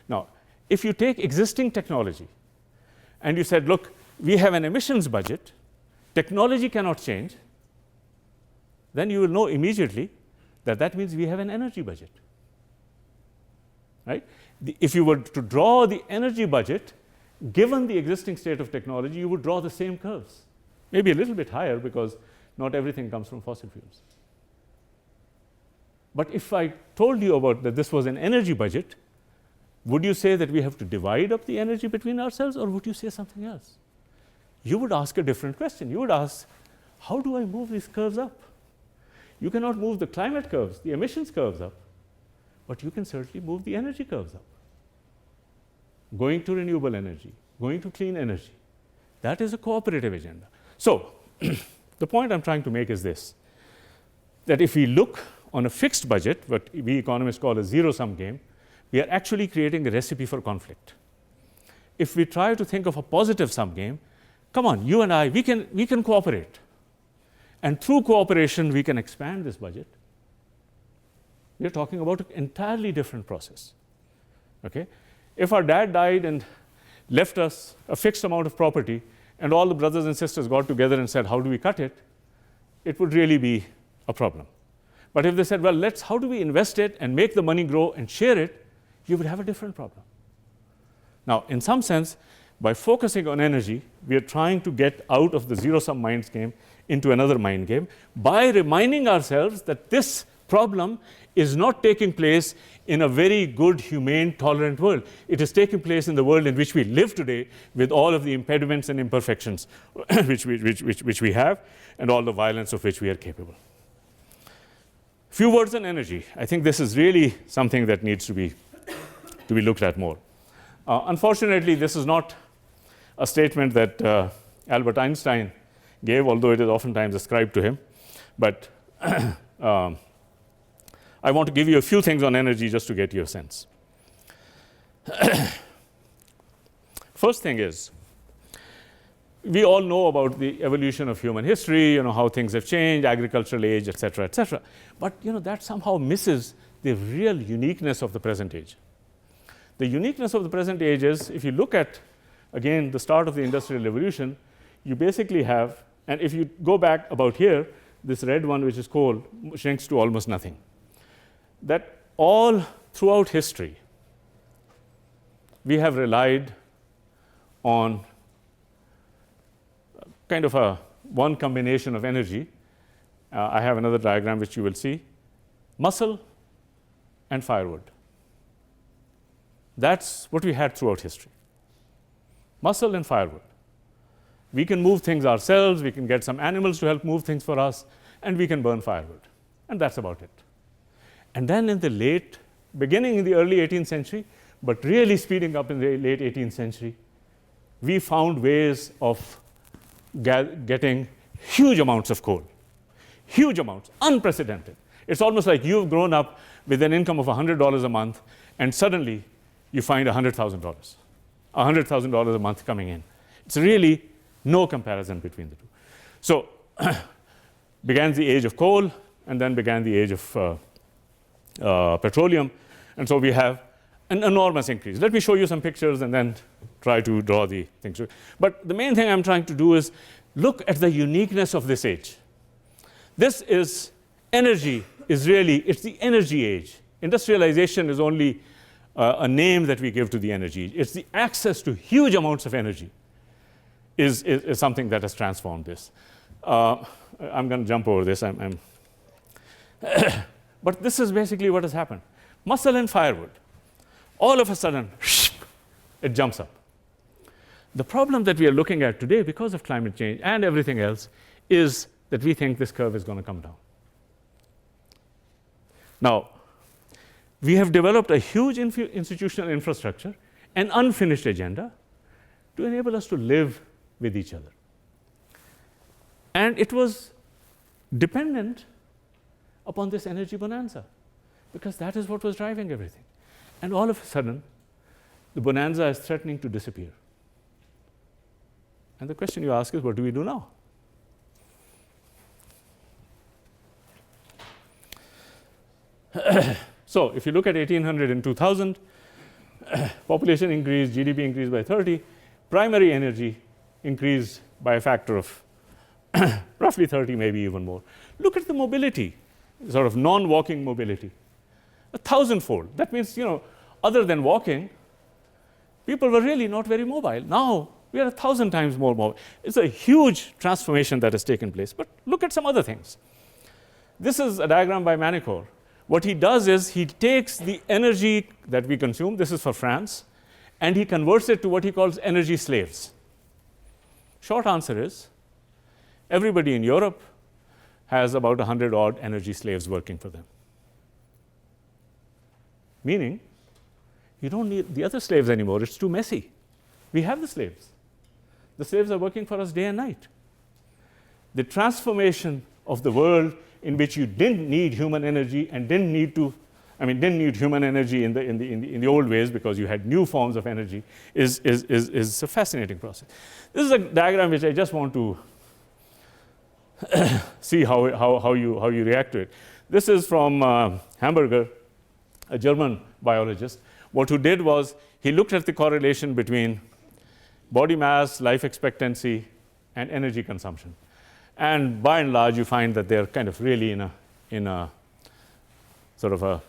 Now, if you take existing technology and you said, look, we have an emissions budget, technology cannot change, then you will know immediately that that means we have an energy budget, right? If you were to draw the energy budget, given the existing state of technology, you would draw the same curves. Maybe a little bit higher because not everything comes from fossil fuels. But if I told you about that this was an energy budget, would you say that we have to divide up the energy between ourselves, or would you say something else? You would ask a different question. You would ask, how do I move these curves up? You cannot move the climate curves, the emissions curves up, but you can certainly move the energy curves up. Going to renewable energy, going to clean energy. That is a cooperative agenda. So the point I'm trying to make is this, that if we look on a fixed budget, what we economists call a zero-sum game, we are actually creating a recipe for conflict. If we try to think of a positive sum game, come on, you and I, we can cooperate. And through cooperation, we can expand this budget. We're talking about an entirely different process. Okay? If our dad died and left us a fixed amount of property, and all the brothers and sisters got together and said, how do we cut it? It would really be a problem. But if they said, well, how do we invest it and make the money grow and share it, you would have a different problem. Now, in some sense, by focusing on energy, we are trying to get out of the zero-sum mind game into another mind game by reminding ourselves that this problem is not taking place in a very good, humane, tolerant world. It is taking place in the world in which we live today with all of the impediments and imperfections which we have and all the violence of which we are capable. Few words on energy. I think this is really something that needs to be looked at more. Unfortunately, this is not a statement that Albert Einstein gave, although it is oftentimes ascribed to him. But I want to give you a few things on energy just to get you a sense. First thing is, we all know about the evolution of human history, how things have changed, agricultural age, et cetera, et cetera. But that somehow misses the real uniqueness of the present age. The uniqueness of the present age is, if you look at, again, the start of the Industrial Revolution, you basically have, and if you go back about here, this red one, which is coal, shrinks to almost nothing. That all throughout history, we have relied on kind of one combination of energy. I have another diagram which you will see. Muscle and firewood. That's what we had throughout history. Muscle and firewood. We can move things ourselves, we can get some animals to help move things for us, and we can burn firewood. And that's about it. And then in the beginning in the early 18th century, but really speeding up in the late 18th century, we found ways of getting huge amounts of coal. Huge amounts, unprecedented. It's almost like you've grown up with an income of $100 a month, and suddenly you find $100,000. $100,000 a month coming in. It's really no comparison between the two. So began the age of coal, and then began the age of petroleum. And so we have an enormous increase. Let me show you some pictures, and then try to draw the things. But the main thing I'm trying to do is look at the uniqueness of this age. This is energy is really, it's the energy age. Industrialization is only a name that we give to the energy. It's the access to huge amounts of energy is something that has transformed this. I'm going to jump over this. But this is basically what has happened. Muscle and firewood. All of a sudden, it jumps up. The problem that we are looking at today because of climate change and everything else is that we think this curve is going to come down. Now, we have developed a huge institutional infrastructure, an unfinished agenda to enable us to live with each other. And it was dependent upon this energy bonanza because that is what was driving everything. And all of a sudden, the bonanza is threatening to disappear. And the question you ask is, what do we do now? So if you look at 1800 and 2000, population increased, GDP increased by 30, primary energy increased by a factor of roughly 30, maybe even more. Look at the mobility, sort of non-walking mobility, 1,000-fold. That means, other than walking, people were really not very mobile. Now we are 1,000 times more mobile. It's a huge transformation that has taken place. But look at some other things. This is a diagram by Manicor. What he does is he takes the energy that we consume, this is for France, and he converts it to what he calls energy slaves. Short answer is, everybody in Europe has about 100 odd energy slaves working for them. Meaning, you don't need the other slaves anymore, it's too messy. We have the slaves. The slaves are working for us day and night. The transformation of the world in which you didn't need human energy and didn't need human energy in the old ways because you had new forms of energy is a fascinating process. This is a diagram which I just want to see how you react to it. This is from Hamburger, a German biologist. What he did was he looked at the correlation between body mass, life expectancy, and energy consumption. And by and large, you find that they're kind of really in a sort of a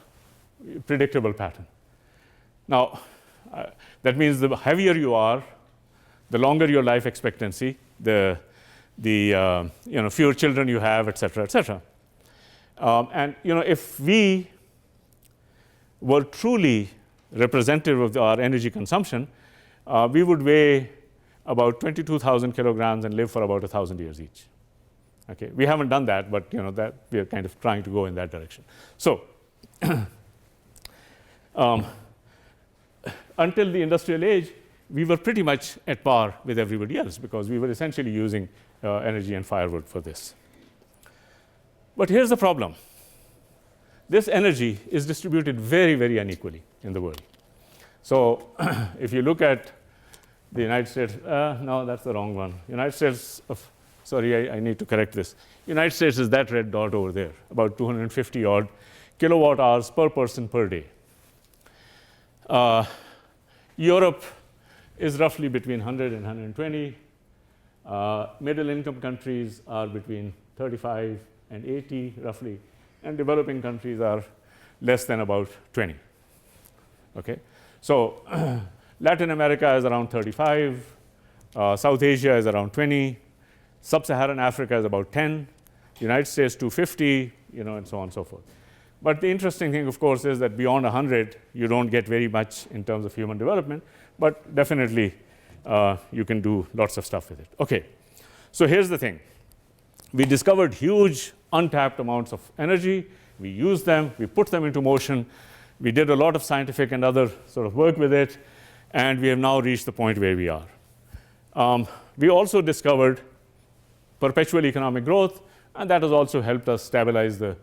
predictable pattern. Now, that means the heavier you are, the longer your life expectancy, the fewer children you have, et cetera, et cetera. And if we were truly representative of our energy consumption, we would weigh about 22,000 kilograms and live for about 1,000 years each. Okay, we haven't done that, but that we are kind of trying to go in that direction. So, until the industrial age, we were pretty much at par with everybody else because we were essentially using energy and firewood for this. But here's the problem. This energy is distributed very, very unequally in the world. So, if you look at the United States, no, that's the wrong one. United States of Sorry, I need to correct this. United States is that red dot over there, about 250 odd kilowatt hours per person per day. Europe is roughly between 100 and 120. Middle income countries are between 35 and 80 roughly, and developing countries are less than about 20. Okay, so Latin America is around 35, South Asia is around 20, Sub-Saharan Africa is about 10, United States 250, and so on and so forth. But the interesting thing, of course, is that beyond 100, you don't get very much in terms of human development, but definitely you can do lots of stuff with it. Okay, so here's the thing. We discovered huge untapped amounts of energy. We used them, we put them into motion. We did a lot of scientific and other sort of work with it, and we have now reached the point where we are. We also discovered perpetual economic growth, and that has also helped us stabilize the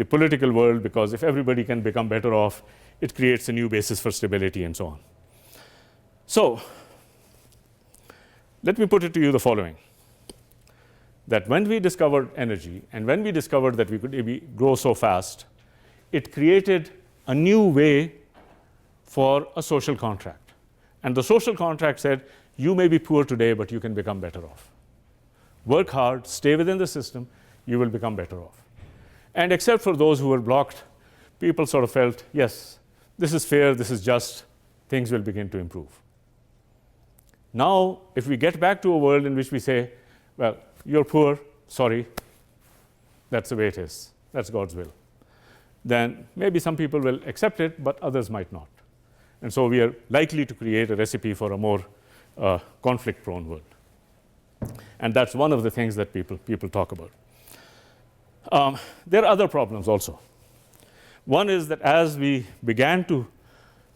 political world, because if everybody can become better off, it creates a new basis for stability and so on. So let me put it to you the following, that when we discovered energy and when we discovered that we could grow so fast, it created a new way for a social contract. And the social contract said, you may be poor today, but you can become better off. Work hard, stay within the system, you will become better off. And except for those who were blocked, people sort of felt, yes, this is fair, this is just, things will begin to improve. Now, if we get back to a world in which we say, well, you're poor, sorry, that's the way it is, that's God's will, then maybe some people will accept it, but others might not. And so we are likely to create a recipe for a more conflict-prone world. And that's one of the things that people talk about. There are other problems also. One is that as we began to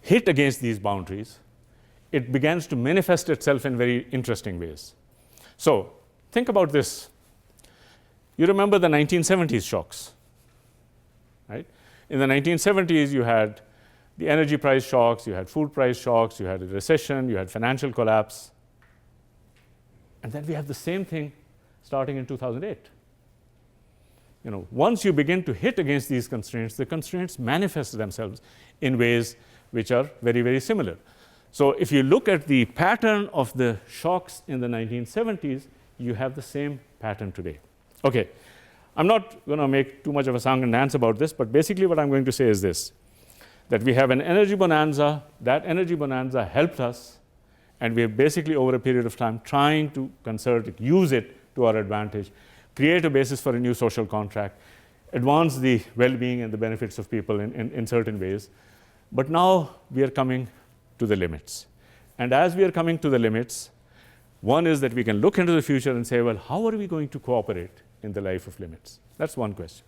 hit against these boundaries, it begins to manifest itself in very interesting ways. So think about this. You remember the 1970s shocks, right? In the 1970s, you had the energy price shocks, you had food price shocks, you had a recession, you had financial collapse. And then we have the same thing starting in 2008. Once you begin to hit against these constraints, the constraints manifest themselves in ways which are very, very similar. So if you look at the pattern of the shocks in the 1970s, you have the same pattern today. Okay, I'm not going to make too much of a song and dance about this, but basically what I'm going to say is this, that we have an energy bonanza. That energy bonanza helped us, and we have basically over a period of time trying to conserve it, use it to our advantage, create a basis for a new social contract, advance the well-being and the benefits of people in certain ways. But now we are coming to the limits. And as we are coming to the limits, one is that we can look into the future and say, well, how are we going to cooperate in the life of limits? That's one question.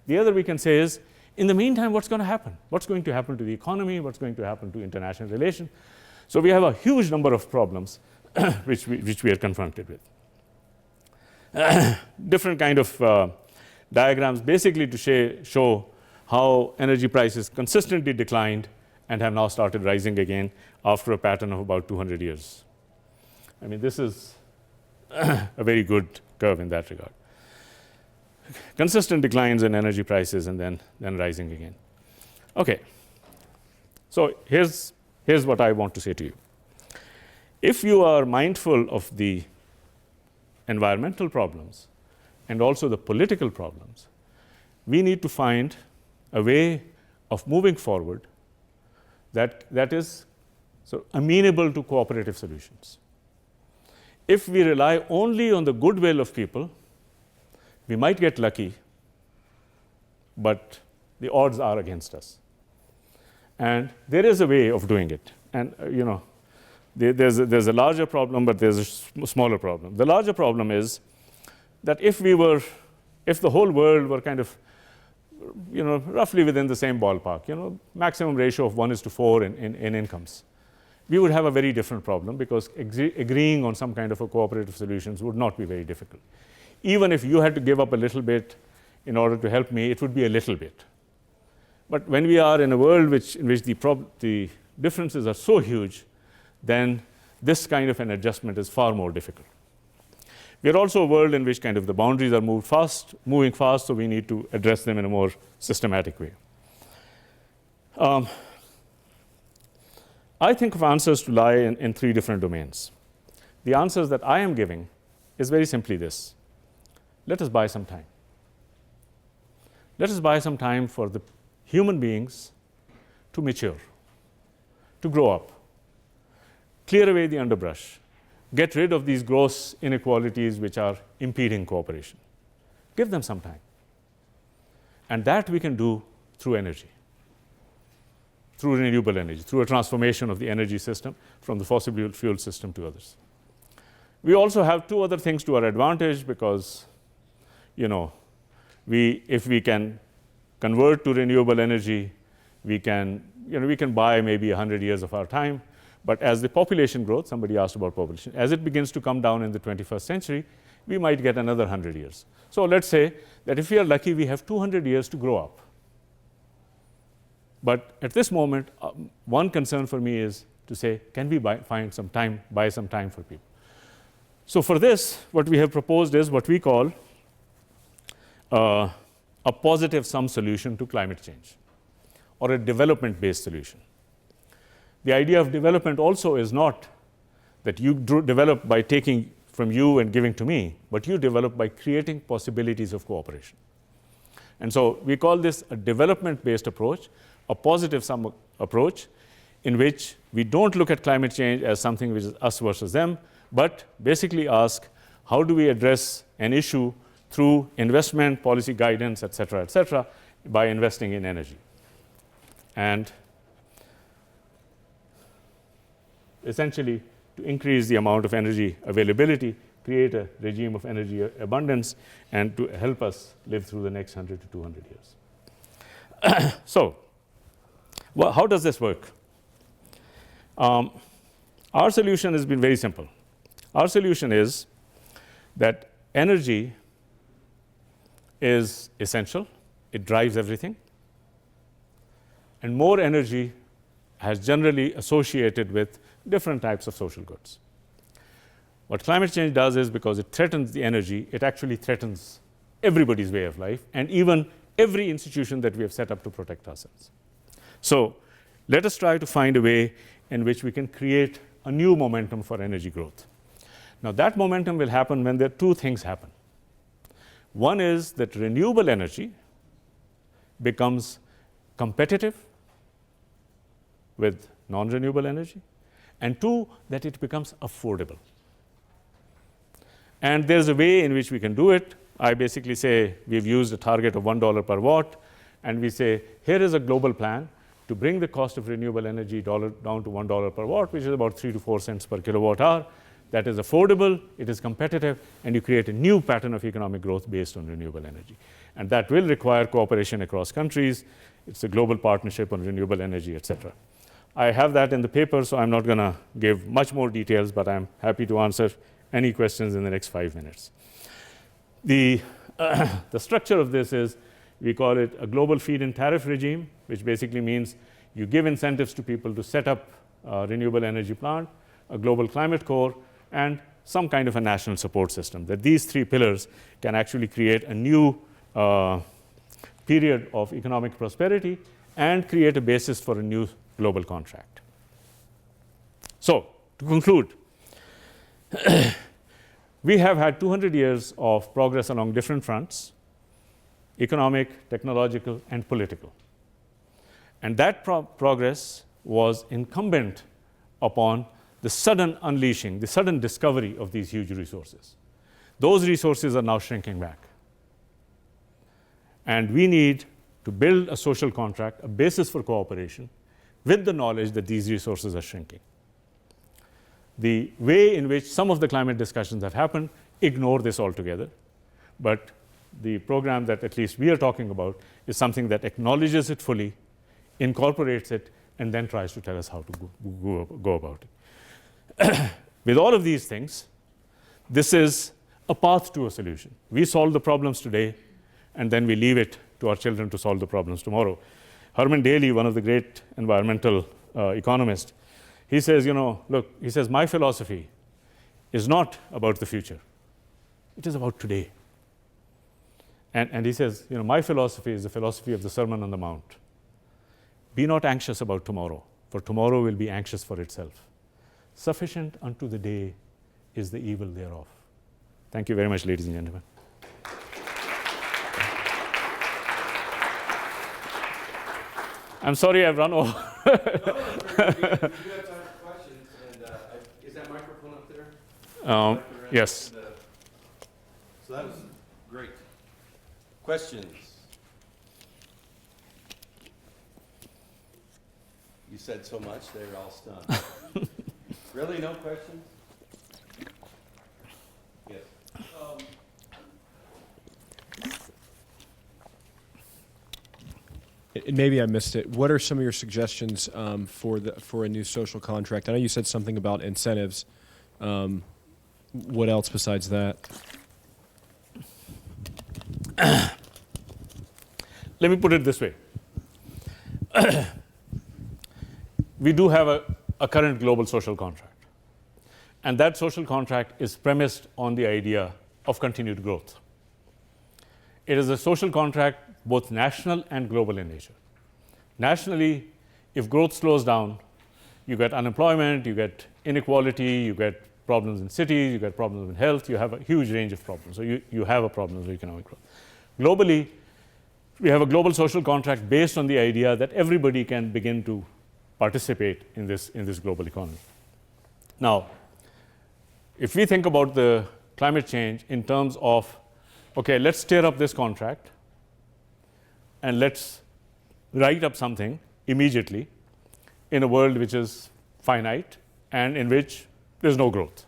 The other we can say is, in the meantime, what's going to happen? What's going to happen to the economy? What's going to happen to international relations? So we have a huge number of problems which we are confronted with. Different kind of diagrams basically to show how energy prices consistently declined and have now started rising again after a pattern of about 200 years. I mean, this is a very good curve in that regard. Consistent declines in energy prices and then rising again. Okay, so here's what I want to say to you. If you are mindful of the environmental problems and also the political problems, we need to find a way of moving forward that is so amenable to cooperative solutions. If we rely only on the goodwill of people, we might get lucky, but the odds are against us. And there is a way of doing it. And there's a larger problem, but there's a smaller problem. The larger problem is that if the whole world were kind of roughly within the same ballpark, maximum ratio of 1:4 in incomes, we would have a very different problem, because agreeing on some kind of a cooperative solutions would not be very difficult. Even if you had to give up a little bit in order to help me, it would be a little bit. But when we are in a world in which the differences are so huge, then this kind of an adjustment is far more difficult. We are also a world in which kind of the boundaries are moving fast, so we need to address them in a more systematic way. I think of answers to lie in 3 different domains. The answers that I am giving is very simply this: let us buy some time. Let us buy some time for the human beings to mature, to grow up, clear away the underbrush, get rid of these gross inequalities which are impeding cooperation. Give them some time. And that we can do through energy, through renewable energy, through a transformation of the energy system from the fossil fuel system to others. We also have 2 other things to our advantage, because if we can convert to renewable energy, we can buy maybe 100 years of our time. But as the population growth, somebody asked about population, as it begins to come down in the 21st century, we might get another 100 years. So let's say that if we are lucky, we have 200 years to grow up. But at this moment, one concern for me is to say, can we buy some time for people? So for this, what we have proposed is what we call a positive sum solution to climate change, or a development-based solution. the idea of development also is not that you develop by taking from you and giving to me, but you develop by creating possibilities of cooperation. And so we call this a development-based approach, a positive sum approach, in which we don't look at climate change as something which is us versus them, but basically ask, how do we address an issue through investment, policy guidance, et cetera, by investing in energy. And essentially, to increase the amount of energy availability, create a regime of energy abundance, and to help us live through the next 100 to 200 years. So, how does this work? Our solution has been very simple. Our solution is that energy is essential. It drives everything. And more energy has generally associated with different types of social goods. What climate change does is, because it threatens the energy, it actually threatens everybody's way of life and even every institution that we have set up to protect ourselves. So let us try to find a way in which we can create a new momentum for energy growth. Now, that momentum will happen when there are two things happen. One is that renewable energy becomes competitive with non-renewable energy, and two, that it becomes affordable. And there's a way in which we can do it. I basically say we've used a target of $1 per watt, and we say here is a global plan to bring the cost of renewable energy down to $1 per watt, which is about 3 to 4 cents per kilowatt hour. That is affordable, it is competitive, and you create a new pattern of economic growth based on renewable energy. And that will require cooperation across countries. It's a global partnership on renewable energy, et cetera. I have that in the paper, so I'm not going to give much more details, but I'm happy to answer any questions in the next 5 minutes. The structure of this is, we call it a global feed-in tariff regime, which basically means you give incentives to people to set up a renewable energy plant, a global climate core, and some kind of a national support system. That these three pillars can actually create a new period of economic prosperity and create a basis for a new global contract. So, to conclude, we have had 200 years of progress along different fronts: economic, technological, and political. And that progress was incumbent upon the sudden unleashing, the sudden discovery of these huge resources. Those resources are now shrinking back. And we need to build a social contract, a basis for cooperation, with the knowledge that these resources are shrinking. The way in which some of the climate discussions have happened ignore this altogether. But the program that at least we are talking about is something that acknowledges it fully, incorporates it, and then tries to tell us how to go about it. With all of these things, this is a path to a solution. We solve the problems today, and then we leave it to our children to solve the problems tomorrow. Herman Daly, one of the great environmental economists, he says, look, he says, my philosophy is not about the future. It is about today. And he says, my philosophy is the philosophy of the Sermon on the Mount. Be not anxious about tomorrow, for tomorrow will be anxious for itself. Sufficient unto the day is the evil thereof. Thank you very much, ladies and gentlemen. I'm sorry I've run over. No, we do have time for questions, and is that microphone up there? Yes. So that was great. Questions? You said so much, they were all stunned. Really, no questions? Yes. And maybe I missed it. What are some of your suggestions for a new social contract? I know you said something about incentives. What else besides that? Let me put it this way. We do have a current global social contract. And that social contract is premised on the idea of continued growth. It is a social contract both national and global in nature. Nationally, if growth slows down, you get unemployment, you get inequality, you get problems in cities, you get problems in health, you have a huge range of problems. So you have a problem with economic growth. Globally, we have a global social contract based on the idea that everybody can begin to participate in this global economy. Now, if we think about the climate change in terms of, okay, let's tear up this contract and let's write up something immediately in a world which is finite and in which there's no growth.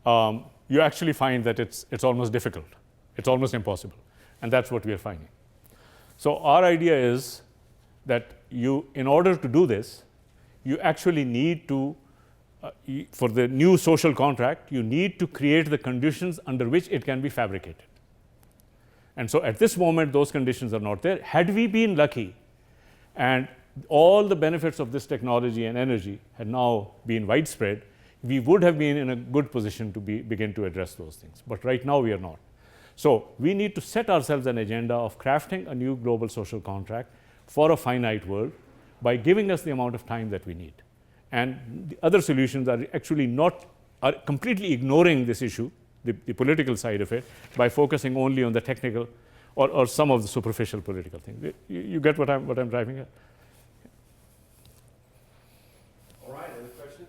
You actually find that it's almost difficult. It's almost impossible. And that's what we are finding. So our idea is that in order to do this, you actually need to, for the new social contract, you need to create the conditions under which it can be fabricated. And so at this moment, those conditions are not there. Had we been lucky and all the benefits of this technology and energy had now been widespread, we would have been in a good position to begin to address those things. But right now, we are not. So we need to set ourselves an agenda of crafting a new global social contract for a finite world by giving us the amount of time that we need. And the other solutions are actually are completely ignoring this issue, the political side of it, by focusing only on the technical or some of the superficial political things. You get what I'm driving at? All right, any questions?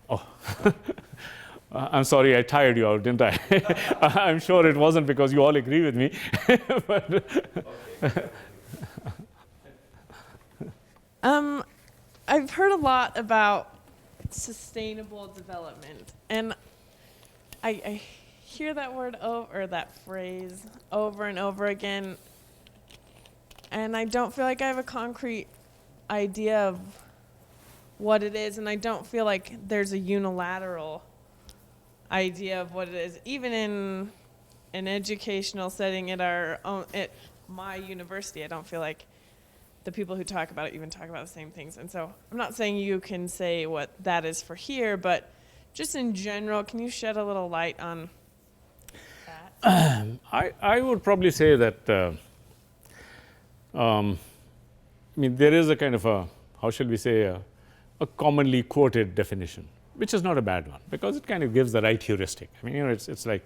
Oh, I'm sorry I tired you out, didn't I? I'm sure it wasn't because you all agree with me. But I've heard a lot about sustainable development, and I hear that word or that phrase over and over again, and I don't feel like I have a concrete idea of what it is, and I don't feel like there's a unilateral idea of what it is, even in an educational setting at my university. I don't feel like the people who talk about it even talk about the same things. And so I'm not saying you can say what that is for here, but just in general, can you shed a little light on that? I would probably say that, I mean, there is a kind of a, how shall we say, a commonly quoted definition, which is not a bad one, because it kind of gives the right heuristic. I mean, it's like,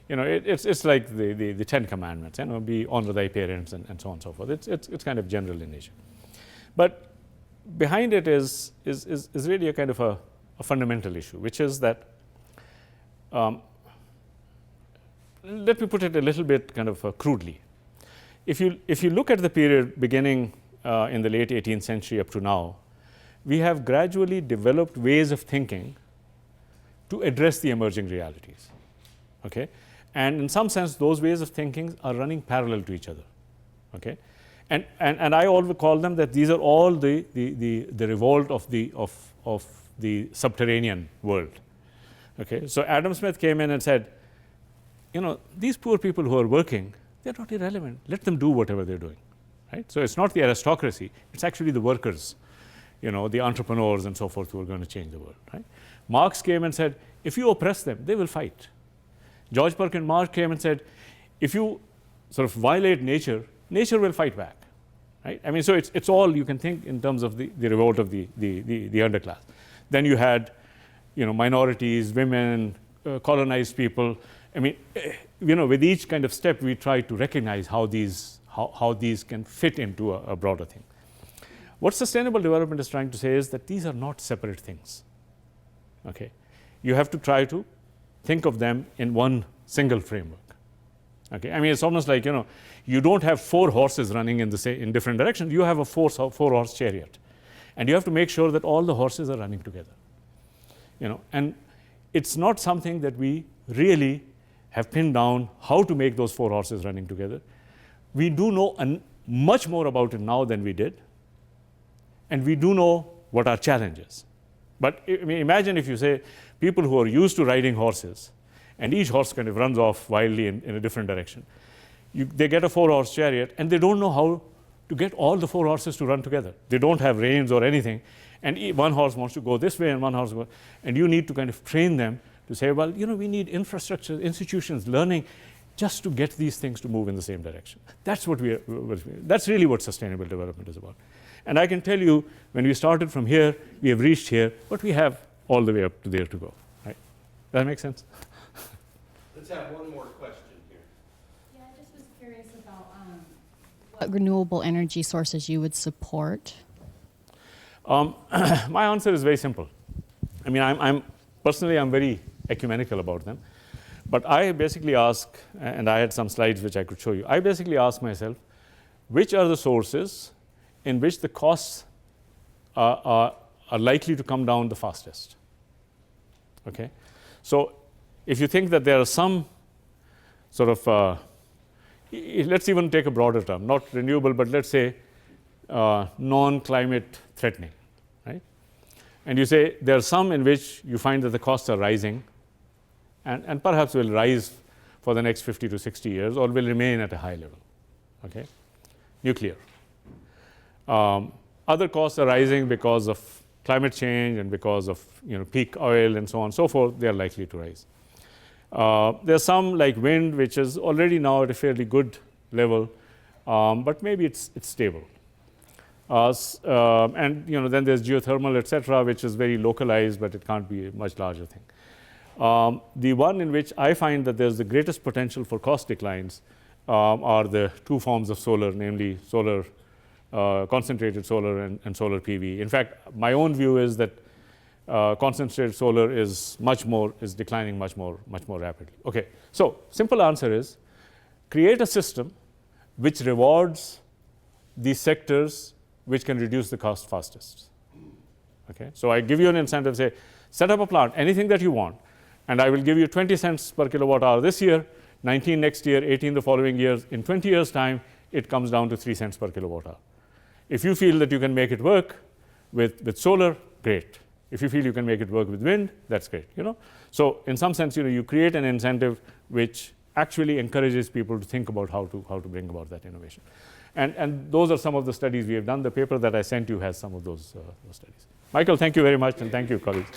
it's like the Ten Commandments, be honor thy parents and so on and so forth. It's kind of general in nature. But behind it is really a kind of a fundamental issue, which is that, let me put it a little bit kind of crudely. If you look at the period beginning in the late 18th century up to now, we have gradually developed ways of thinking to address the emerging realities. Okay? And in some sense, those ways of thinking are running parallel to each other. Okay? And I always call them that these are all the revolt of the subterranean world. Okay? So Adam Smith came in and said, these poor people who are working, they're not irrelevant. Let them do whatever they're doing. Right? So it's not the aristocracy, it's actually the workers, the entrepreneurs and so forth who are going to change the world. Right? Marx came and said, if you oppress them, they will fight. George Perkins Marx came and said, if you sort of violate nature, nature will fight back. Right? I mean, so it's all you can think in terms of the revolt of the underclass. Then you had, minorities, women, colonized people. I mean, with each kind of step, we try to recognize how these can fit into a broader thing. What sustainable development is trying to say is that these are not separate things. Okay? You have to try to think of them in one single framework. Okay? I mean, it's almost like, you don't have 4 horses running in different directions. You have a 4-horse chariot. And you have to make sure that all the horses are running together. And it's not something that we really have pinned down how to make those 4 horses running together. We do know much more about it now than we did. And we do know what our challenge is. But I mean, imagine if you say people who are used to riding horses, and each horse kind of runs off wildly in a different direction. They get a 4-horse chariot, and they don't know how to get all the 4 horses to run together. They don't have reins or anything, and one horse wants to go this way, and one horse goes, and you need to kind of train them to say, well, we need infrastructure, institutions, learning, just to get these things to move in the same direction. That's what that's really what sustainable development is about. And I can tell you, when we started from here, we have reached here, but we have all the way up to there to go. Right? Does that make sense? Let's have one more question here. Yeah, I just was curious about what renewable energy sources you would support. My answer is very simple. I mean, I'm personally, I'm very ecumenical about them. But I basically ask, and I had some slides which I could show you. I basically ask myself, which are the sources in which the costs are likely to come down the fastest? Okay? So if you think that there are some sort of, let's even take a broader term, not renewable, but let's say non-climate threatening, right? And you say there are some in which you find that the costs are rising and perhaps will rise for the next 50 to 60 years or will remain at a high level, okay? Nuclear. Other costs are rising because of climate change and because of peak oil and so on and so forth. They are likely to rise. There are some like wind, which is already now at a fairly good level, but maybe it's stable. And then there's geothermal, etc., which is very localized, but it can't be a much larger thing. The one in which I find that there's the greatest potential for cost declines are the two forms of solar, namely solar, concentrated solar and solar PV. In fact, my own view is that concentrated solar is declining much more rapidly. Okay, so simple answer is create a system which rewards these sectors which can reduce the cost fastest. Okay, so I give you an incentive, say, set up a plant, anything that you want, and I will give you 20 cents per kilowatt hour this year, 19 next year, 18 the following years. In 20 years' time, it comes down to 3 cents per kilowatt hour. If you feel that you can make it work with solar, great. If you feel you can make it work with wind, that's great. So in some sense, you create an incentive which actually encourages people to think about how to bring about that innovation. And those are some of the studies we have done. The paper that I sent you has some of those studies. Michael, thank you very much, and thank you, colleagues.